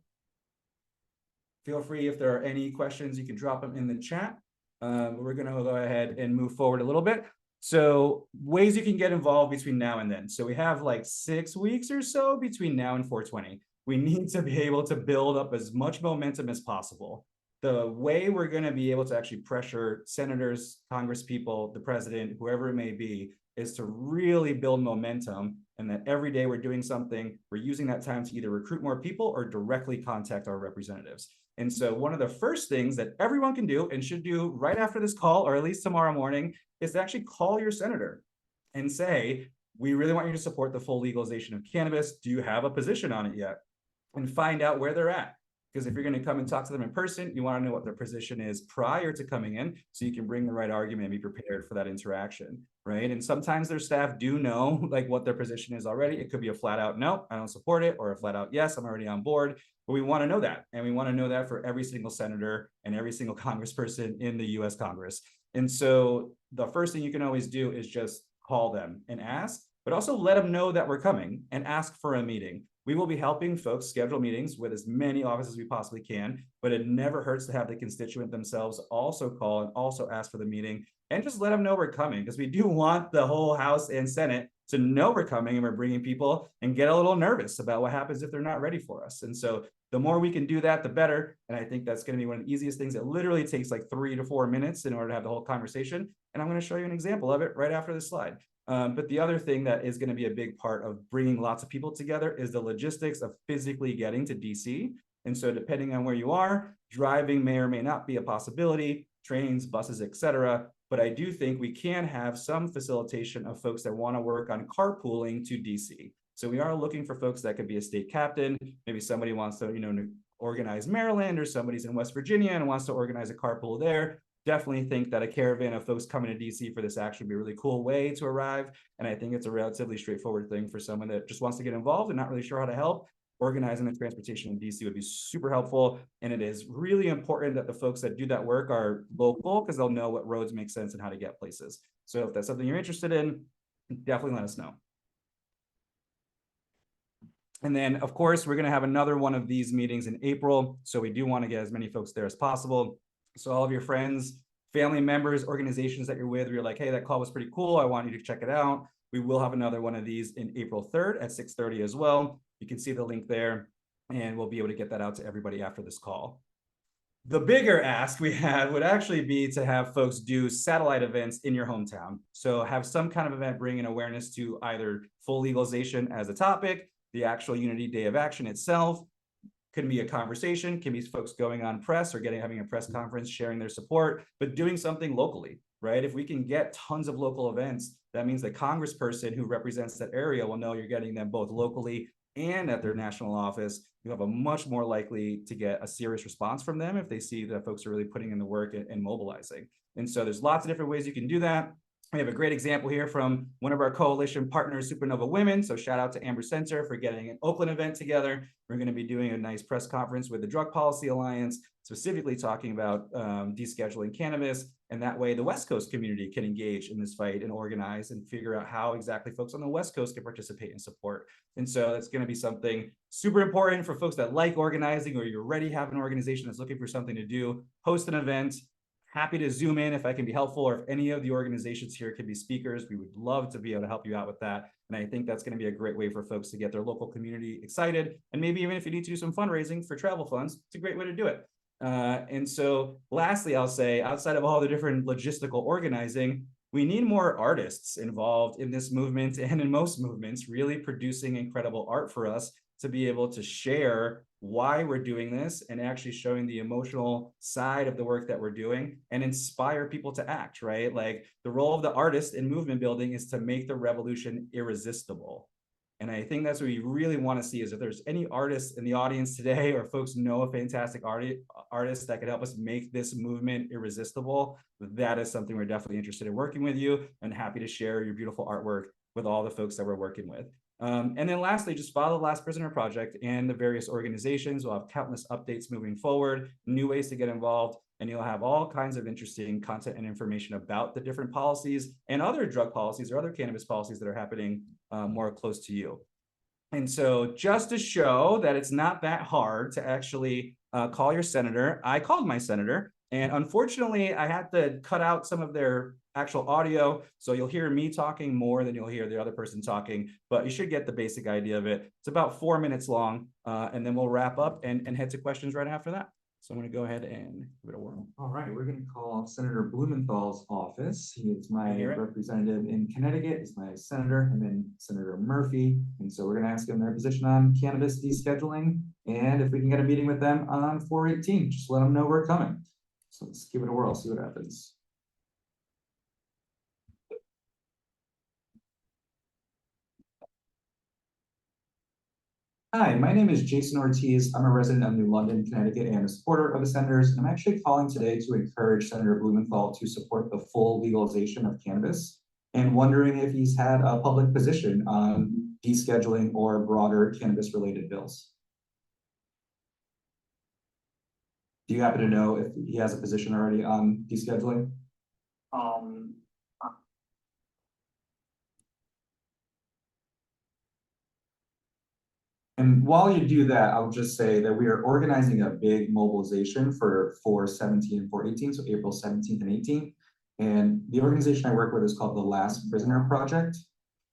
Feel free, if there are any questions, you can drop them in the chat. We're going to go ahead and move forward a little bit. So ways you can get involved between now and then. So we have like 6 weeks or so between now and 420. We need to be able to build up as much momentum as possible. The way we're going to be able to actually pressure senators, congresspeople, the president, whoever it may be, is to really build momentum, and that every day we're doing something, we're using that time to either recruit more people or directly contact our representatives. And so one of the first things that everyone can do and should do right after this call, or at least tomorrow morning, is to actually call your senator and say, we really want you to support the full legalization of cannabis. Do you have a position on it yet? And find out where they're at. Because if you're going to come and talk to them in person, you want to know what their position is prior to coming in, so you can bring the right argument and be prepared for that interaction, right? And sometimes their staff do know like what their position is already. It could be a flat out, no, I don't support it, or a flat out, yes, I'm already on board. But we want to know that. And we want to know that for every single senator and every single congressperson in the US Congress. And so the first thing you can always do is just call them and ask, but also let them know that we're coming and ask for a meeting. We will be helping folks schedule meetings with as many offices as we possibly can, but it never hurts to have the constituent themselves also call and also ask for the meeting, and just let them know we're coming, because we do want the whole House and Senate to know we're coming and we're bringing people, and get a little nervous about what happens if they're not ready for us. And so the more we can do that, the better. And I think that's going to be one of the easiest things. It literally takes like 3 to 4 minutes in order to have the whole conversation. And I'm going to show you an example of it right after this slide. But the other thing that is going to be a big part of bringing lots of people together is the logistics of physically getting to DC. And so depending on where you are, driving may or may not be a possibility, trains, buses, etc. But I do think we can have some facilitation of folks that want to work on carpooling to DC. So we are looking for folks that could be a state captain. Maybe somebody wants to, organize Maryland, or somebody's in West Virginia and wants to organize a carpool there. Definitely think that a caravan of folks coming to DC for this action would be a really cool way to arrive. And I think it's a relatively straightforward thing for someone that just wants to get involved and not really sure how to help. Organizing the transportation in DC would be super helpful. And it is really important that the folks that do that work are local, because they'll know what roads make sense and how to get places. So if that's something you're interested in, definitely let us know. And then, of course, we're going to have another one of these meetings in April. So we do want to get as many folks there as possible. So all of your friends, family members, organizations that you're with, you're like, hey, that call was pretty cool, I want you to check it out. We will have another one of these in April 3rd at 6:30 as well. You can see the link there, and we'll be able to get that out to everybody after this call. The bigger ask we had would actually be to have folks do satellite events in your hometown. So have some kind of event bringing awareness to either full legalization as a topic, the actual Unity Day of Action itself. Could be a conversation, can be folks going on press or having a press conference, sharing their support, but doing something locally, right? If we can get tons of local events, that means the congressperson who represents that area will know you're getting them both locally and at their national office. You have a much more likely to get a serious response from them if they see that folks are really putting in the work and mobilizing. And so there's lots of different ways you can do that. We have a great example here from one of our coalition partners, Supernova Women. So shout out to Amber Center for getting an Oakland event together. We're going to be doing a nice press conference with the Drug Policy Alliance, specifically talking about descheduling cannabis. And that way the West Coast community can engage in this fight and organize and figure out how exactly folks on the West Coast can participate and support. And so it's going to be something super important for folks that like organizing, or you already have an organization that's looking for something to do. Host an event. Happy to zoom in if I can be helpful, or if any of the organizations here can be speakers. We would love to be able to help you out with that. And I think that's going to be a great way for folks to get their local community excited. And maybe even if you need to do some fundraising for travel funds, it's a great way to do it. And so lastly, I'll say, outside of all the different logistical organizing, we need more artists involved in this movement and in most movements, really producing incredible art for us to be able to share why we're doing this and actually showing the emotional side of the work that we're doing and inspire people to act, right? Like the role of the artist in movement building is to make the revolution irresistible. And I think that's what we really want to see, is if there's any artists in the audience today, or folks know a fantastic artist that could help us make this movement irresistible, that is something we're definitely interested in working with you, and happy to share your beautiful artwork with all the folks that we're working with. And then lastly, just follow the Last Prisoner Project and the various organizations. We'll have countless updates moving forward, new ways to get involved, and you'll have all kinds of interesting content and information about the different policies and other drug policies or other cannabis policies that are happening more close to you. And so just to show that it's not that hard to actually call your senator, I called my senator, and unfortunately I had to cut out some of their actual audio. So you'll hear me talking more than you'll hear the other person talking, but you should get the basic idea of it. It's about 4 minutes long, and then we'll wrap up and head to questions right after that. So I'm going to go ahead and give it a whirl. All right, we're going to call Senator Blumenthal's office. He is my representative in Connecticut. He's my senator, and then Senator Murphy. And so we're going to ask him their position on cannabis descheduling, and if we can get a meeting with them on 4/18, just let them know we're coming. So let's give it a whirl, see what happens. Hi, my name is Jason Ortiz. I'm a resident of New London, Connecticut, and a supporter of the senators. I'm actually calling today to encourage Senator Blumenthal to support the full legalization of cannabis and wondering if he's had a public position on descheduling or broader cannabis-related bills. Do you happen to know if he has a position already on descheduling? And while you do that, I'll just say that we are organizing a big mobilization for 4/17 and 4/18, so April 17th and 18th. And the organization I work with is called the Last Prisoner Project.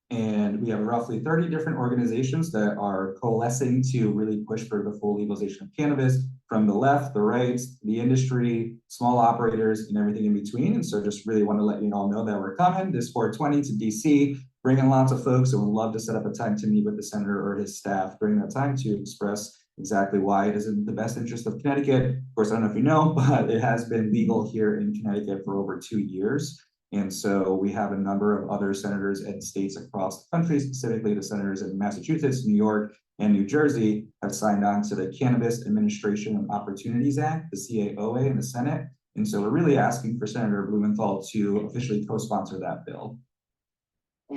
And we have roughly 30 different organizations that are coalescing to really push for the full legalization of cannabis, from the left, the right, the industry, small operators, and everything in between. And so just really want to let you all know that we're coming this 4/20 to DC, bringing lots of folks, and would love to set up a time to meet with the senator or his staff during that time to express exactly why it is in the best interest of Connecticut. Of course, I don't know if you know, but it has been legal here in Connecticut for over 2 years. And so we have a number of other senators in states across the country, specifically the senators in Massachusetts, New York, and New Jersey have signed on to the Cannabis Administration and Opportunities Act, the CAOA, in the Senate. And so we're really asking for Senator Blumenthal to officially co-sponsor that bill. I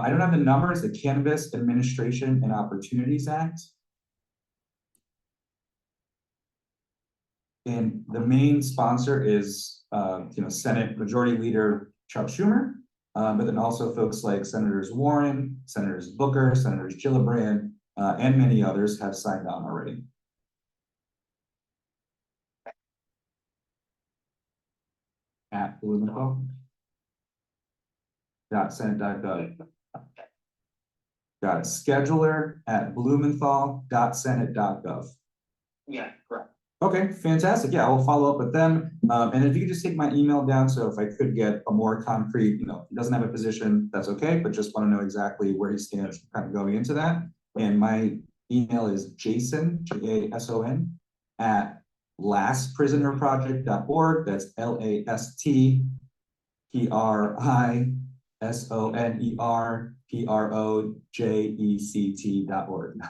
don't have the numbers, the Cannabis Administration and Opportunities Act. And the main sponsor is, Senate Majority Leader Chuck Schumer, but then also folks like Senators Warren, Senators Booker, Senators Gillibrand, and many others have signed on already. At Blumenthal. Senate.gov. Got it. Scheduler at blumenthal.senate.gov. Yeah, correct. Okay, fantastic. Yeah, I will follow up with them. And if you could just take my email down, so if I could get a more concrete, he doesn't have a position, that's okay, but just want to know exactly where he stands kind of going into that. And my email is Jason, Jason, at lastprisonerproject.org. That's lastprisonerproject.org.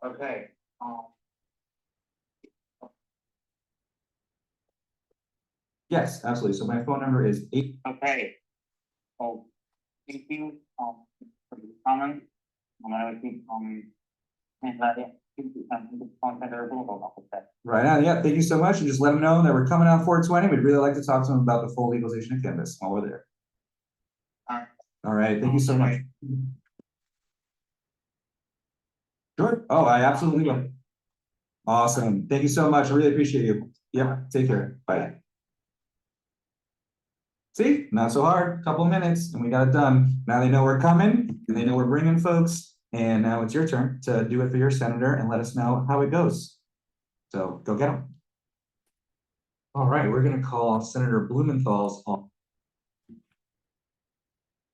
Okay. Yes, absolutely. So my phone number is 8. Okay. Oh, thank you for the comment. Right on. Yeah, thank you so much. And just let them know that we're coming on 4/20. We'd really like to talk to them about the full legalization of cannabis while we're there. All right. Thank you so much. Sure. Oh, I absolutely will. Awesome. Thank you so much. I really appreciate you. Yeah, take care. Bye. See, not so hard. Couple minutes and we got it done. Now they know we're coming and they know we're bringing folks. And now it's your turn to do it for your senator and let us know how it goes. So go get them. All right, we're going to call Senator Blumenthal's on.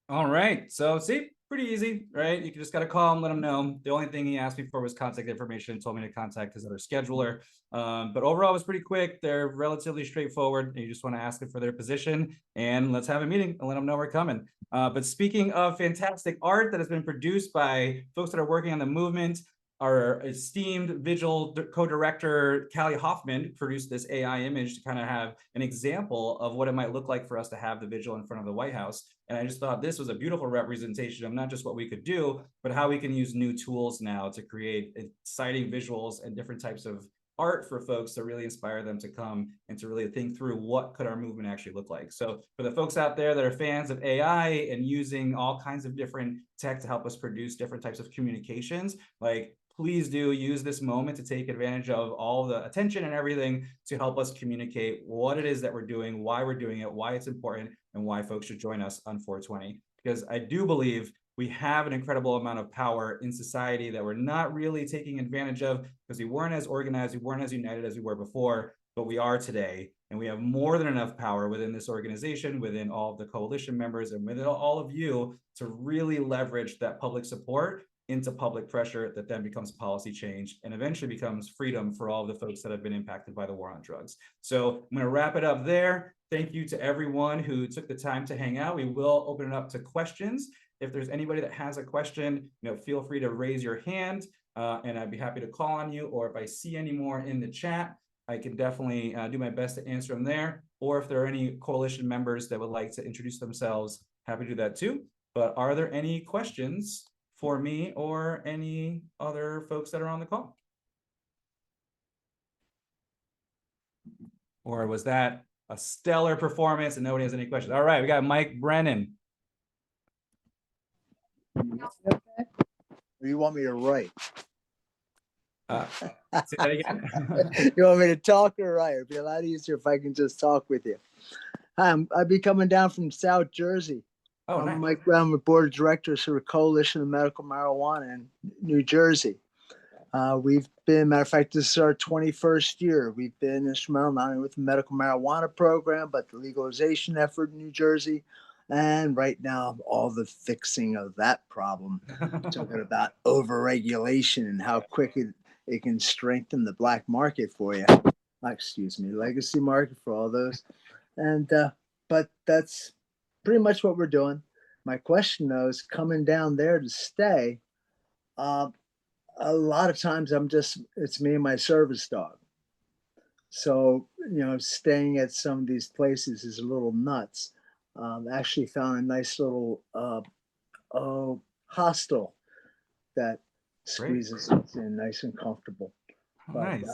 All right, so see, pretty easy, right? You just got to call him, let him know. The only thing he asked me for was contact information, told me to contact his other scheduler. But overall, it was pretty quick. They're relatively straightforward. You just want to ask them for their position and let's have a meeting and let them know we're coming. But speaking of fantastic art that has been produced by folks that are working on the movement, our esteemed Vigil co-director, Callie Hoffman, produced this AI image to kind of have an example of what it might look like for us to have the Vigil in front of the White House. And I just thought this was a beautiful representation of not just what we could do, but how we can use new tools now to create exciting visuals and different types of art for folks to really inspire them to come and to really think through what could our movement actually look like. So for the folks out there that are fans of AI and using all kinds of different tech to help us produce different types of communications, like please do use this moment to take advantage of all the attention and everything to help us communicate what it is that we're doing, why we're doing it, why it's important, and why folks should join us on 4/20. Because I do believe we have an incredible amount of power in society that we're not really taking advantage of because we weren't as organized, we weren't as united as we were before, but we are today. And we have more than enough power within this organization, within all of the coalition members, and within all of you to really leverage that public support into public pressure that then becomes policy change and eventually becomes freedom for all of the folks that have been impacted by the war on drugs. So I'm going to wrap it up there. Thank you to everyone who took the time to hang out. We will open it up to questions. If there's anybody that has a question, feel free to raise your hand and I'd be happy to call on you. Or if I see any more in the chat, I can definitely do my best to answer them there. Or if there are any coalition members that would like to introduce themselves, happy to do that too. But are there any questions for me or any other folks that are on the call? Or was that a stellar performance and nobody has any questions? All right, we got Mike Brennan. Or you want me to write? Say that again. You want me to talk or write? It'd be a lot easier if I can just talk with you. I'd be coming down from South Jersey. Oh, I'm nice. Mike Brown, with board of directors for the Coalition of Medical Marijuana in New Jersey. We've been, matter of fact, this is our 21st year. We've been instrumental not only with the medical marijuana program, but the legalization effort in New Jersey. And right now, all the fixing of that problem, talking about overregulation and how quick it can strengthen the black market for you. Excuse me, legacy market for all those. And, but that's pretty much what we're doing. My question though is coming down there to stay. A lot of times it's me and my service dog. So, staying at some of these places is a little nuts. Actually found a nice little hostel that squeezes us in nice and comfortable. But Nice.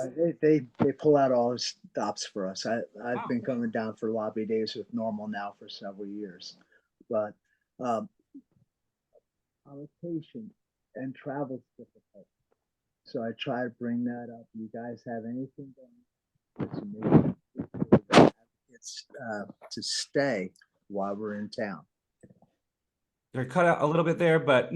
they pull out all the stops for us. I've been coming down for lobby days with Normal now for several years. But allocation and travel is difficult. So I try to bring that up. You guys have anything going to stay while we're in town? They're cut out a little bit there, but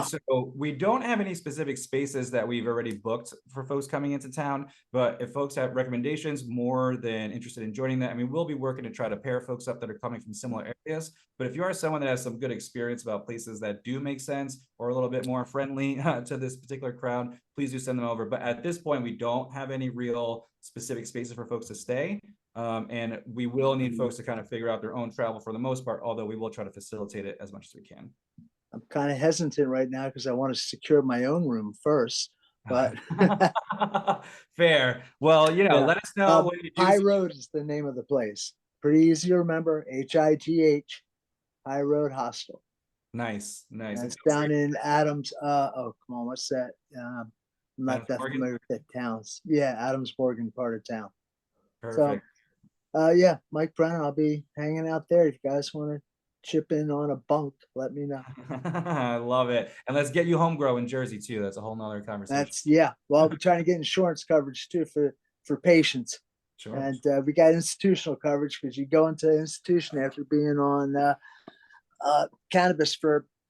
so we don't have any specific spaces that we've already booked for folks coming into town. But if folks have recommendations, more than interested in joining that, I mean, we'll be working to try to pair folks up that are coming from similar areas. But if you are someone that has some good experience about places that do make sense or a little bit more friendly to this particular crowd, please do send them over. But at this point, we don't have any real specific spaces for folks to stay. And we will need folks to kind of figure out their own travel for the most part, although we will try to facilitate it as much as we can. I'm kind of hesitant right now because I want to secure my own room first, but fair. Well, let us know when you do. High Road is the name of the place. Pretty easy to remember. HITH, High Road Hostel. Nice. It's down in Adams. Oh, come on, what's that? I'm not that familiar with that town. Yeah, Adamsburg part of town. Perfect. So, yeah, Mike Brennan, I'll be hanging out there. If you guys want to chip in on a bunk, let me know. I love it. And let's get you home grow in Jersey too. That's a whole nother conversation. Well, I'll be trying to get insurance coverage too for patients. Sure. And we got institutional coverage because you go into an institution after being on cannabis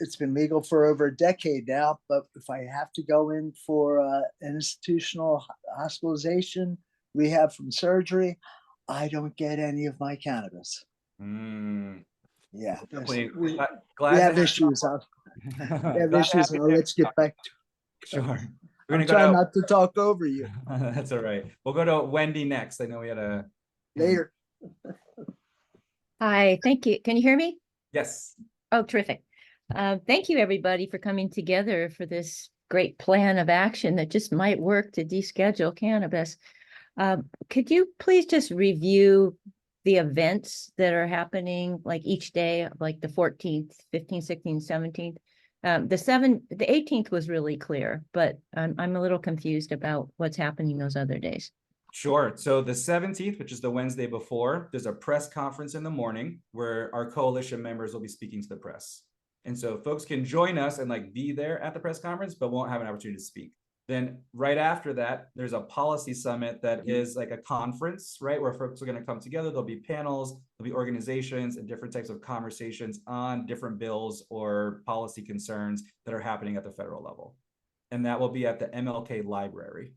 it's been legal for over a decade now. But if I have to go in for an institutional hospitalization, rehab from surgery, I don't get any of my cannabis. Yeah, we have issues. We have issues, and let's get back to it. Sure. I'm trying not to talk over you. That's all right. We'll go to Wendy next. I know we had a later. Hi, thank you. Can you hear me? Yes. Oh, terrific. Thank you, everybody, for coming together for this great plan of action that just might work to deschedule cannabis. Could you please just review the events that are happening like each day, like the 14th, 15th, 16th, 17th? The 18th was really clear, but I'm a little confused about what's happening those other days. Sure. So the 17th, which is the Wednesday before, there's a press conference in the morning where our coalition members will be speaking to the press. And so folks can join us and be there at the press conference, but won't have an opportunity to speak. Then right after that, there's a policy summit that is like a conference, right? Where folks are going to come together. There'll be panels, there'll be organizations and different types of conversations on different bills or policy concerns that are happening at the federal level. And that will be at the MLK Library.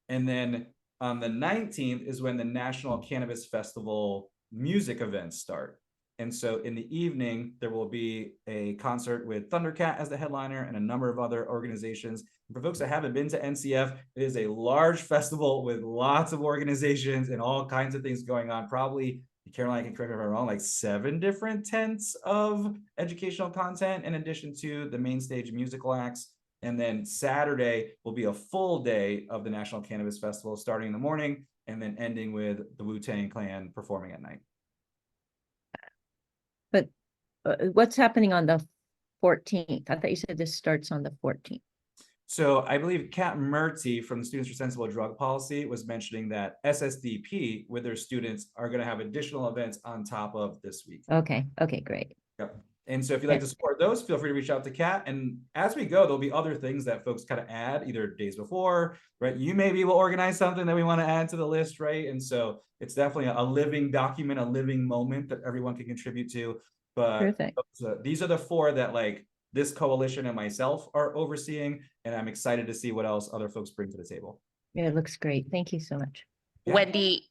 And then on the 19th is when the National Cannabis Festival music events start. And so in the evening, there will be a concert with Thundercat as the headliner and a number of other organizations. For folks that haven't been to NCF, it is a large festival with lots of organizations and all kinds of things going on. Probably, Caroline can correct me if I'm wrong, like 7 different tents of educational content in addition to the main stage musical acts. And then Saturday will be a full day of the National Cannabis Festival, starting in the morning and then ending with the Wu-Tang Clan performing at night. But what's happening on the 14th? I thought you said this starts on the 14th. So I believe Kat Murty from the Students for Sensible Drug Policy was mentioning that SSDP with their students are going to have additional events on top of this week. Okay. Okay, great. Yep. And so if you'd like to support those, feel free to reach out to Kat. And as we go, there'll be other things that folks kind of add either days before, right? You maybe will organize something that we want to add to the list, right? And so it's definitely a living document, a living moment that everyone can contribute to. But these are the 4 that like this coalition and myself are overseeing, and I'm excited to see what else other folks bring to the table. Yeah, it looks great. Thank you so much. Yeah.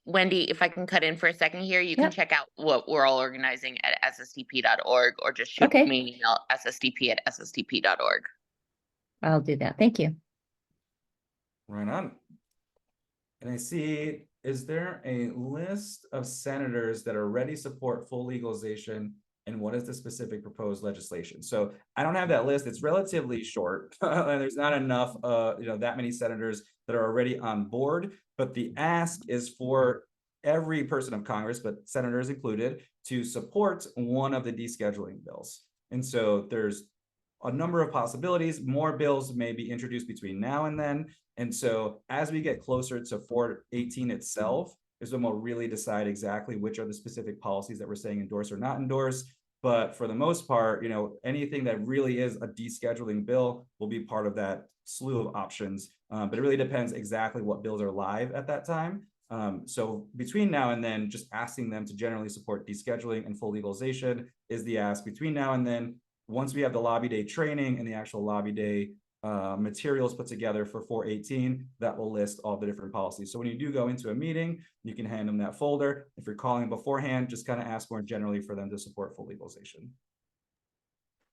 Wendy, if I can cut in for a second here, you can check out what we're all organizing at ssdp.org or just shoot me an email, ssdp@ssdp.org. I'll do that. Thank you. Right on. And I see, is there a list of senators that already support full legalization, and what is the specific proposed legislation? So I don't have that list. It's relatively short. And there's not enough, that many senators that are already on board. But the ask is for every person of Congress, but senators included, to support one of the descheduling bills. And so there's a number of possibilities. More bills may be introduced between now and then. And so as we get closer to 418 itself, is when we'll really decide exactly which are the specific policies that we're saying endorse or not endorse. But for the most part, anything that really is a descheduling bill will be part of that slew of options. But it really depends exactly what bills are live at that time. So between now and then, just asking them to generally support descheduling and full legalization is the ask. Between now and then, once we have the lobby day training and the actual lobby day materials put together for 418, that will list all the different policies. So when you do go into a meeting, you can hand them that folder. If you're calling beforehand, just kind of ask more generally for them to support full legalization.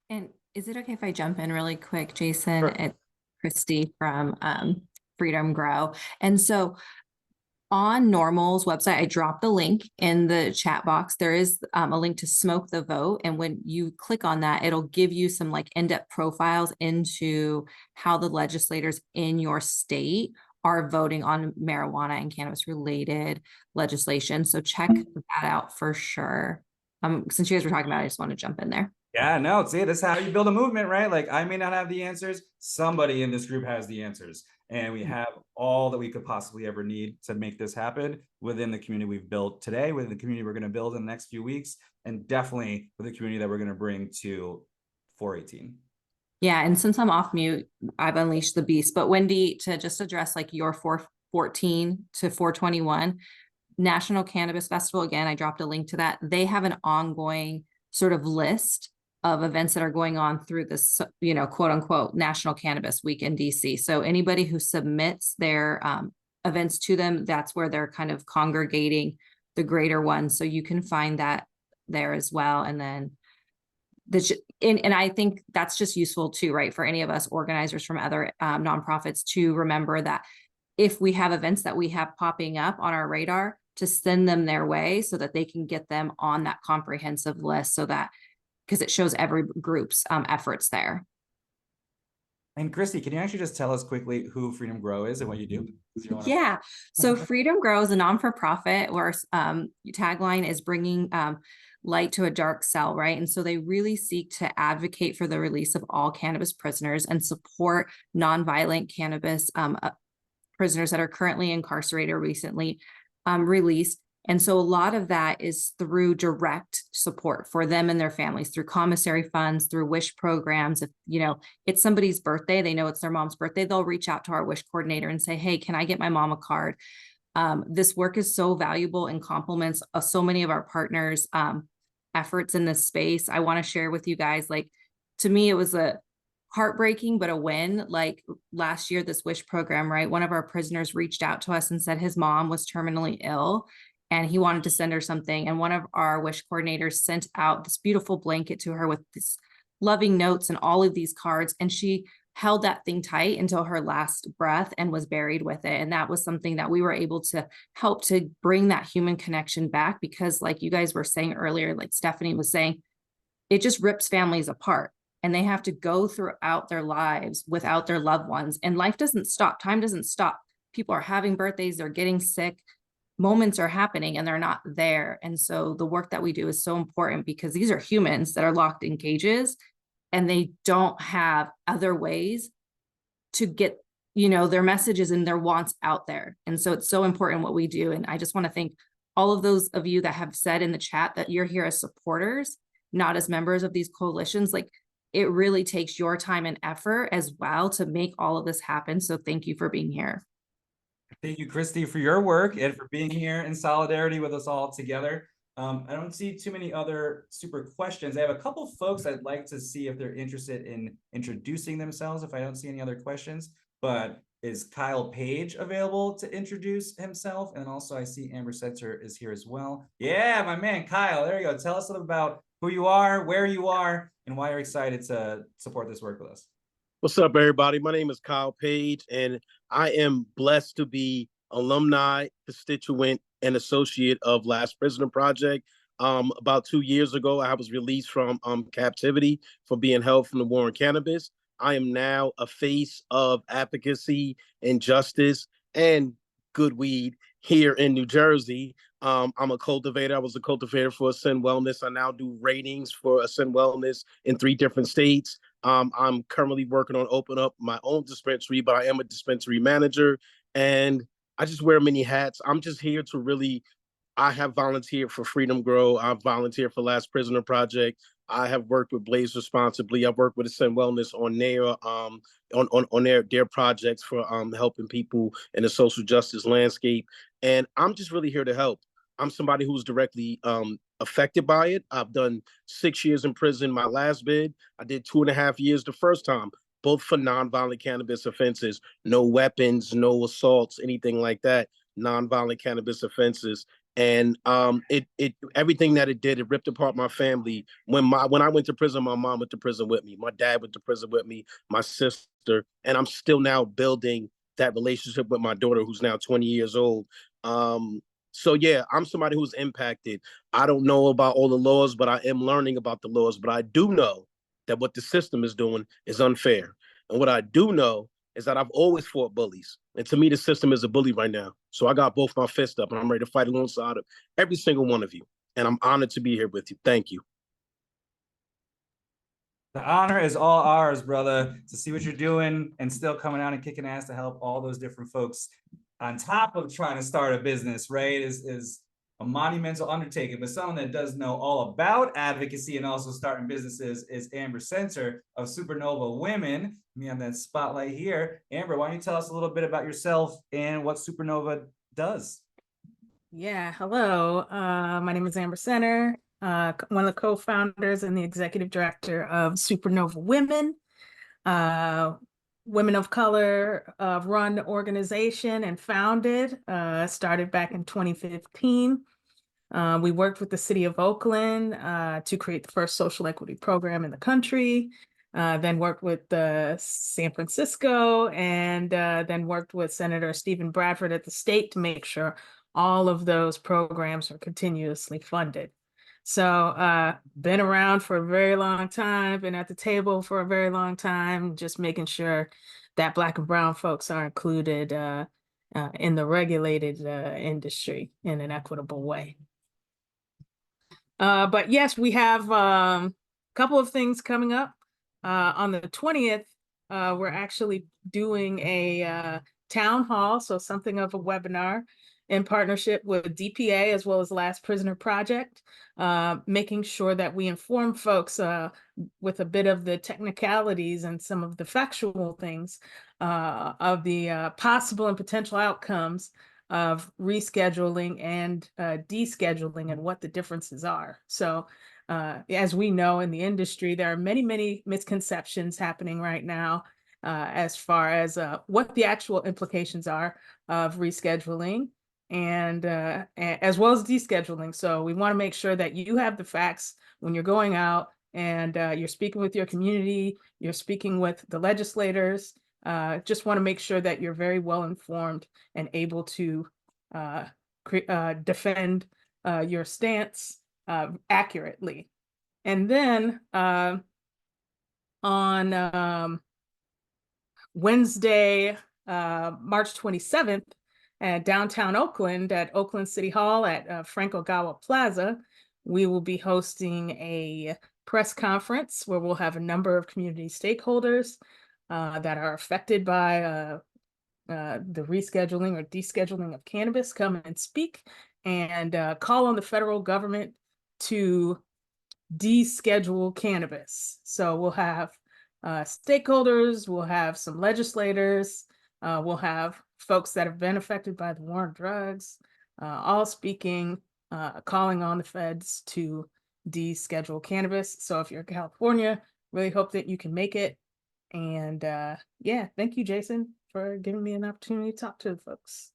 And is it okay if I jump in really quick, Jason? Sure. It's Christy from Freedom Grow. And so on Normal's website, I dropped the link in the chat box. There is a link to Smoke the Vote. And when you click on that, it'll give you some like in-depth profiles into how the legislators in your state are voting on marijuana and cannabis related legislation. So check that out for sure. Since you guys were talking about it, I just want to jump in there. Yeah, no, see, this is how you build a movement, right? Like I may not have the answers. Somebody in this group has the answers. And we have all that we could possibly ever need to make this happen within the community we've built today, within the community we're going to build in the next few weeks, and definitely with the community that we're going to bring to 418. Yeah, and since I'm off mute, I've unleashed the beast. But Wendy, to just address like your 414 to 421 National Cannabis Festival, again, I dropped a link to that. They have an ongoing sort of list of events that are going on through this, quote unquote, National Cannabis Week in DC. So anybody who submits their events to them, that's where they're kind of congregating the greater ones. So you can find that there as well. And then and I think that's just useful too, right? For any of us organizers from other nonprofits to remember that if we have events that we have popping up on our radar, to send them their way so that they can get them on that comprehensive list, so that because it shows every group's efforts there. And Christy, can you actually just tell us quickly who Freedom Grow is and what you do? Yeah, so Freedom Grow is a non-for-profit where tagline is bringing light to a dark cell, right? And so they really seek to advocate for the release of all cannabis prisoners and support nonviolent cannabis prisoners that are currently incarcerated or recently released. And so a lot of that is through direct support for them and their families, through commissary funds, through WISH programs. If, it's somebody's birthday, they know it's their mom's birthday, they'll reach out to our WISH coordinator and say, hey, can I get my mom a card? This work is so valuable and complements so many of our partners' efforts in this space. I want to share with you guys, to me, it was a heartbreaking, but a win. Like last year, this WISH program, right? One of our prisoners reached out to us and said his mom was terminally ill. and he wanted to send her something. And one of our wish coordinators sent out this beautiful blanket to her with this loving notes and all of these cards. And she held that thing tight until her last breath and was buried with it. And that was something that we were able to help to bring that human connection back, because like you guys were saying earlier, like Stephanie was saying, it just rips families apart, and they have to go throughout their lives without their loved ones. And life doesn't stop. Time doesn't stop. People are having birthdays, they're getting sick, moments are happening, and they're not there. And so the work that we do is so important, because these are humans that are locked in cages, and they don't have other ways to get, their messages and their wants out there. And so it's so important what we do. And I just want to thank all of those of you that have said in the chat that you're here as supporters, not as members of these coalitions. Like, it really takes your time and effort as well to make all of this happen. So thank you for being here. Thank you, Christy, for your work and for being here in solidarity with us all together. I don't see too many other super questions. I have a couple folks I'd like to see if they're interested in introducing themselves, if I don't see any other questions. But is Kyle Page available to introduce himself? And also I see Amber Setzer is here as well. Yeah, my man, Kyle, there you go. Tell us a little about who you are, where you are, and why you're excited to support this work with us. What's up, everybody? My name is Kyle Page, and I am blessed to be alumni, constituent, and associate of Last Prisoner Project. About 2 years ago, I was released from captivity for being held from the war on cannabis. I am now a face of advocacy and justice and good weed here in New Jersey. I'm a cultivator. I was a cultivator for Ascend Wellness. I now do ratings for Ascend Wellness in 3 different states. I'm currently working on opening up my own dispensary, but I am a dispensary manager, and I just wear many hats. I'm just here to really, I have volunteered for Freedom Grow. I've volunteered for Last Prisoner Project. I have worked with Blaze Responsibly. I've worked with Ascend Wellness on their projects for helping people in the social justice landscape. And I'm just really here to help. I'm somebody who's directly affected by it. I've done 6 years in prison. My last bid, I did 2.5 years the first time, both for nonviolent cannabis offenses, no weapons, no assaults, anything like that, nonviolent cannabis offenses. And everything that it did, it ripped apart my family. When I went to prison, my mom went to prison with me. My dad went to prison with me, my sister, and I'm still now building that relationship with my daughter, who's now 20 years old. So yeah, I'm somebody who's impacted. I don't know about all the laws, but I am learning about the laws. But I do know that what the system is doing is unfair. And what I do know is that I've always fought bullies. And to me, the system is a bully right now. So I got both my fists up, and I'm ready to fight alongside of every single one of you. And I'm honored to be here with you. Thank you. The honor is all ours, brother, to see what you're doing and still coming out and kicking ass to help all those different folks on top of trying to start a business, right, is a monumental undertaking. But someone that does know all about advocacy and also starting businesses is Amber Setzer of Supernova Women. Me on that spotlight here. Amber, why don't you tell us a little bit about yourself and what Supernova does? Yeah, hello. My name is Amber Setzer, one of the co-founders and the executive director of Supernova Women. Women of color run the organization and founded, started back in 2015. We worked with the city of Oakland to create the first social equity program in the country, then worked with San Francisco, and then worked with Senator Stephen Bradford at the state to make sure all of those programs are continuously funded. So been around for a very long time, been at the table for a very long time, just making sure that Black and brown folks are included in the regulated industry in an equitable way. But yes, we have a couple of things coming up. On the 20th, we're actually doing a town hall, so something of a webinar in partnership with DPA as well as Last Prisoner Project, making sure that we inform folks with a bit of the technicalities and some of the factual things of the possible and potential outcomes of rescheduling and descheduling and what the differences are. So as we know in the industry, there are many, many misconceptions happening right now as far as what the actual implications are of rescheduling. and as well as descheduling. So we want to make sure that you have the facts when you're going out and you're speaking with your community, you're speaking with the legislators. Just want to make sure that you're very well informed and able to defend your stance accurately. And then on Wednesday, March 27th, at downtown Oakland at Oakland City Hall at Frank Ogawa Plaza, we will be hosting a press conference where we'll have a number of community stakeholders that are affected by the rescheduling or descheduling of cannabis come and speak and call on the federal government to deschedule cannabis. So we'll have stakeholders, we'll have some legislators, we'll have folks that have been affected by the war on drugs, all speaking, calling on the feds to deschedule cannabis. So if you're in California, really hope that you can make it. And yeah, thank you, Jason, for giving me an opportunity to talk to the folks.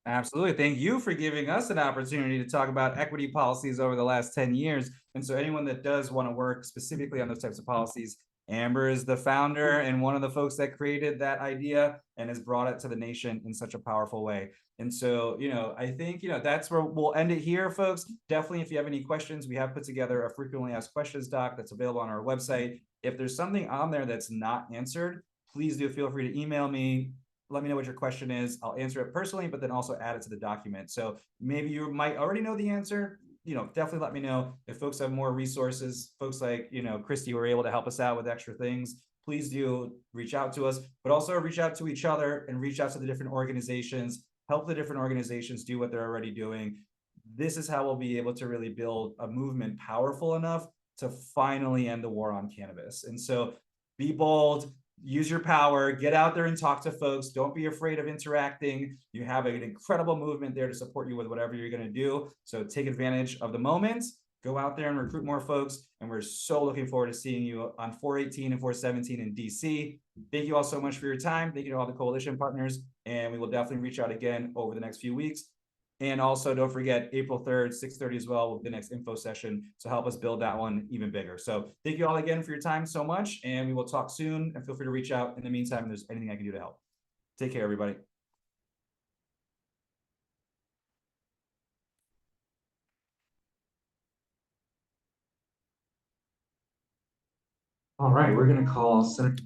Absolutely. Thank you for giving us an opportunity to talk about equity policies over the last 10 years. And so anyone that does want to work specifically on those types of policies, Amber is the founder and one of the folks that created that idea and has brought it to the nation in such a powerful way. And so, I think, that's where we'll end it here, folks. Definitely, if you have any questions, we have put together a frequently asked questions doc that's available on our website. If there's something on there that's not answered, please do feel free to email me. Let me know what your question is. I'll answer it personally, but then also add it to the document. So maybe you might already know the answer. Definitely let me know. If folks have more resources, folks like, Christy were able to help us out with extra things, please do reach out to us, but also reach out to each other and reach out to the different organizations, help the different organizations do what they're already doing. This is how we'll be able to really build a movement powerful enough to finally end the war on cannabis. And so be bold, use your power, get out there and talk to folks. Don't be afraid of interacting. You have an incredible movement there to support you with whatever you're going to do. So take advantage of the moment, go out there and recruit more folks. And we're so looking forward to seeing you on 4/18 and 4/17 in DC. Thank you all so much for your time. Thank you to all the coalition partners. And we will definitely reach out again over the next few weeks. And also don't forget April 3rd, 6:30 as well with the next info session to help us build that one even bigger. So thank you all again for your time so much, and we will talk soon, and feel free to reach out in the meantime if there's anything I can do to help. Take care, everybody. All right, we're gonna call Senator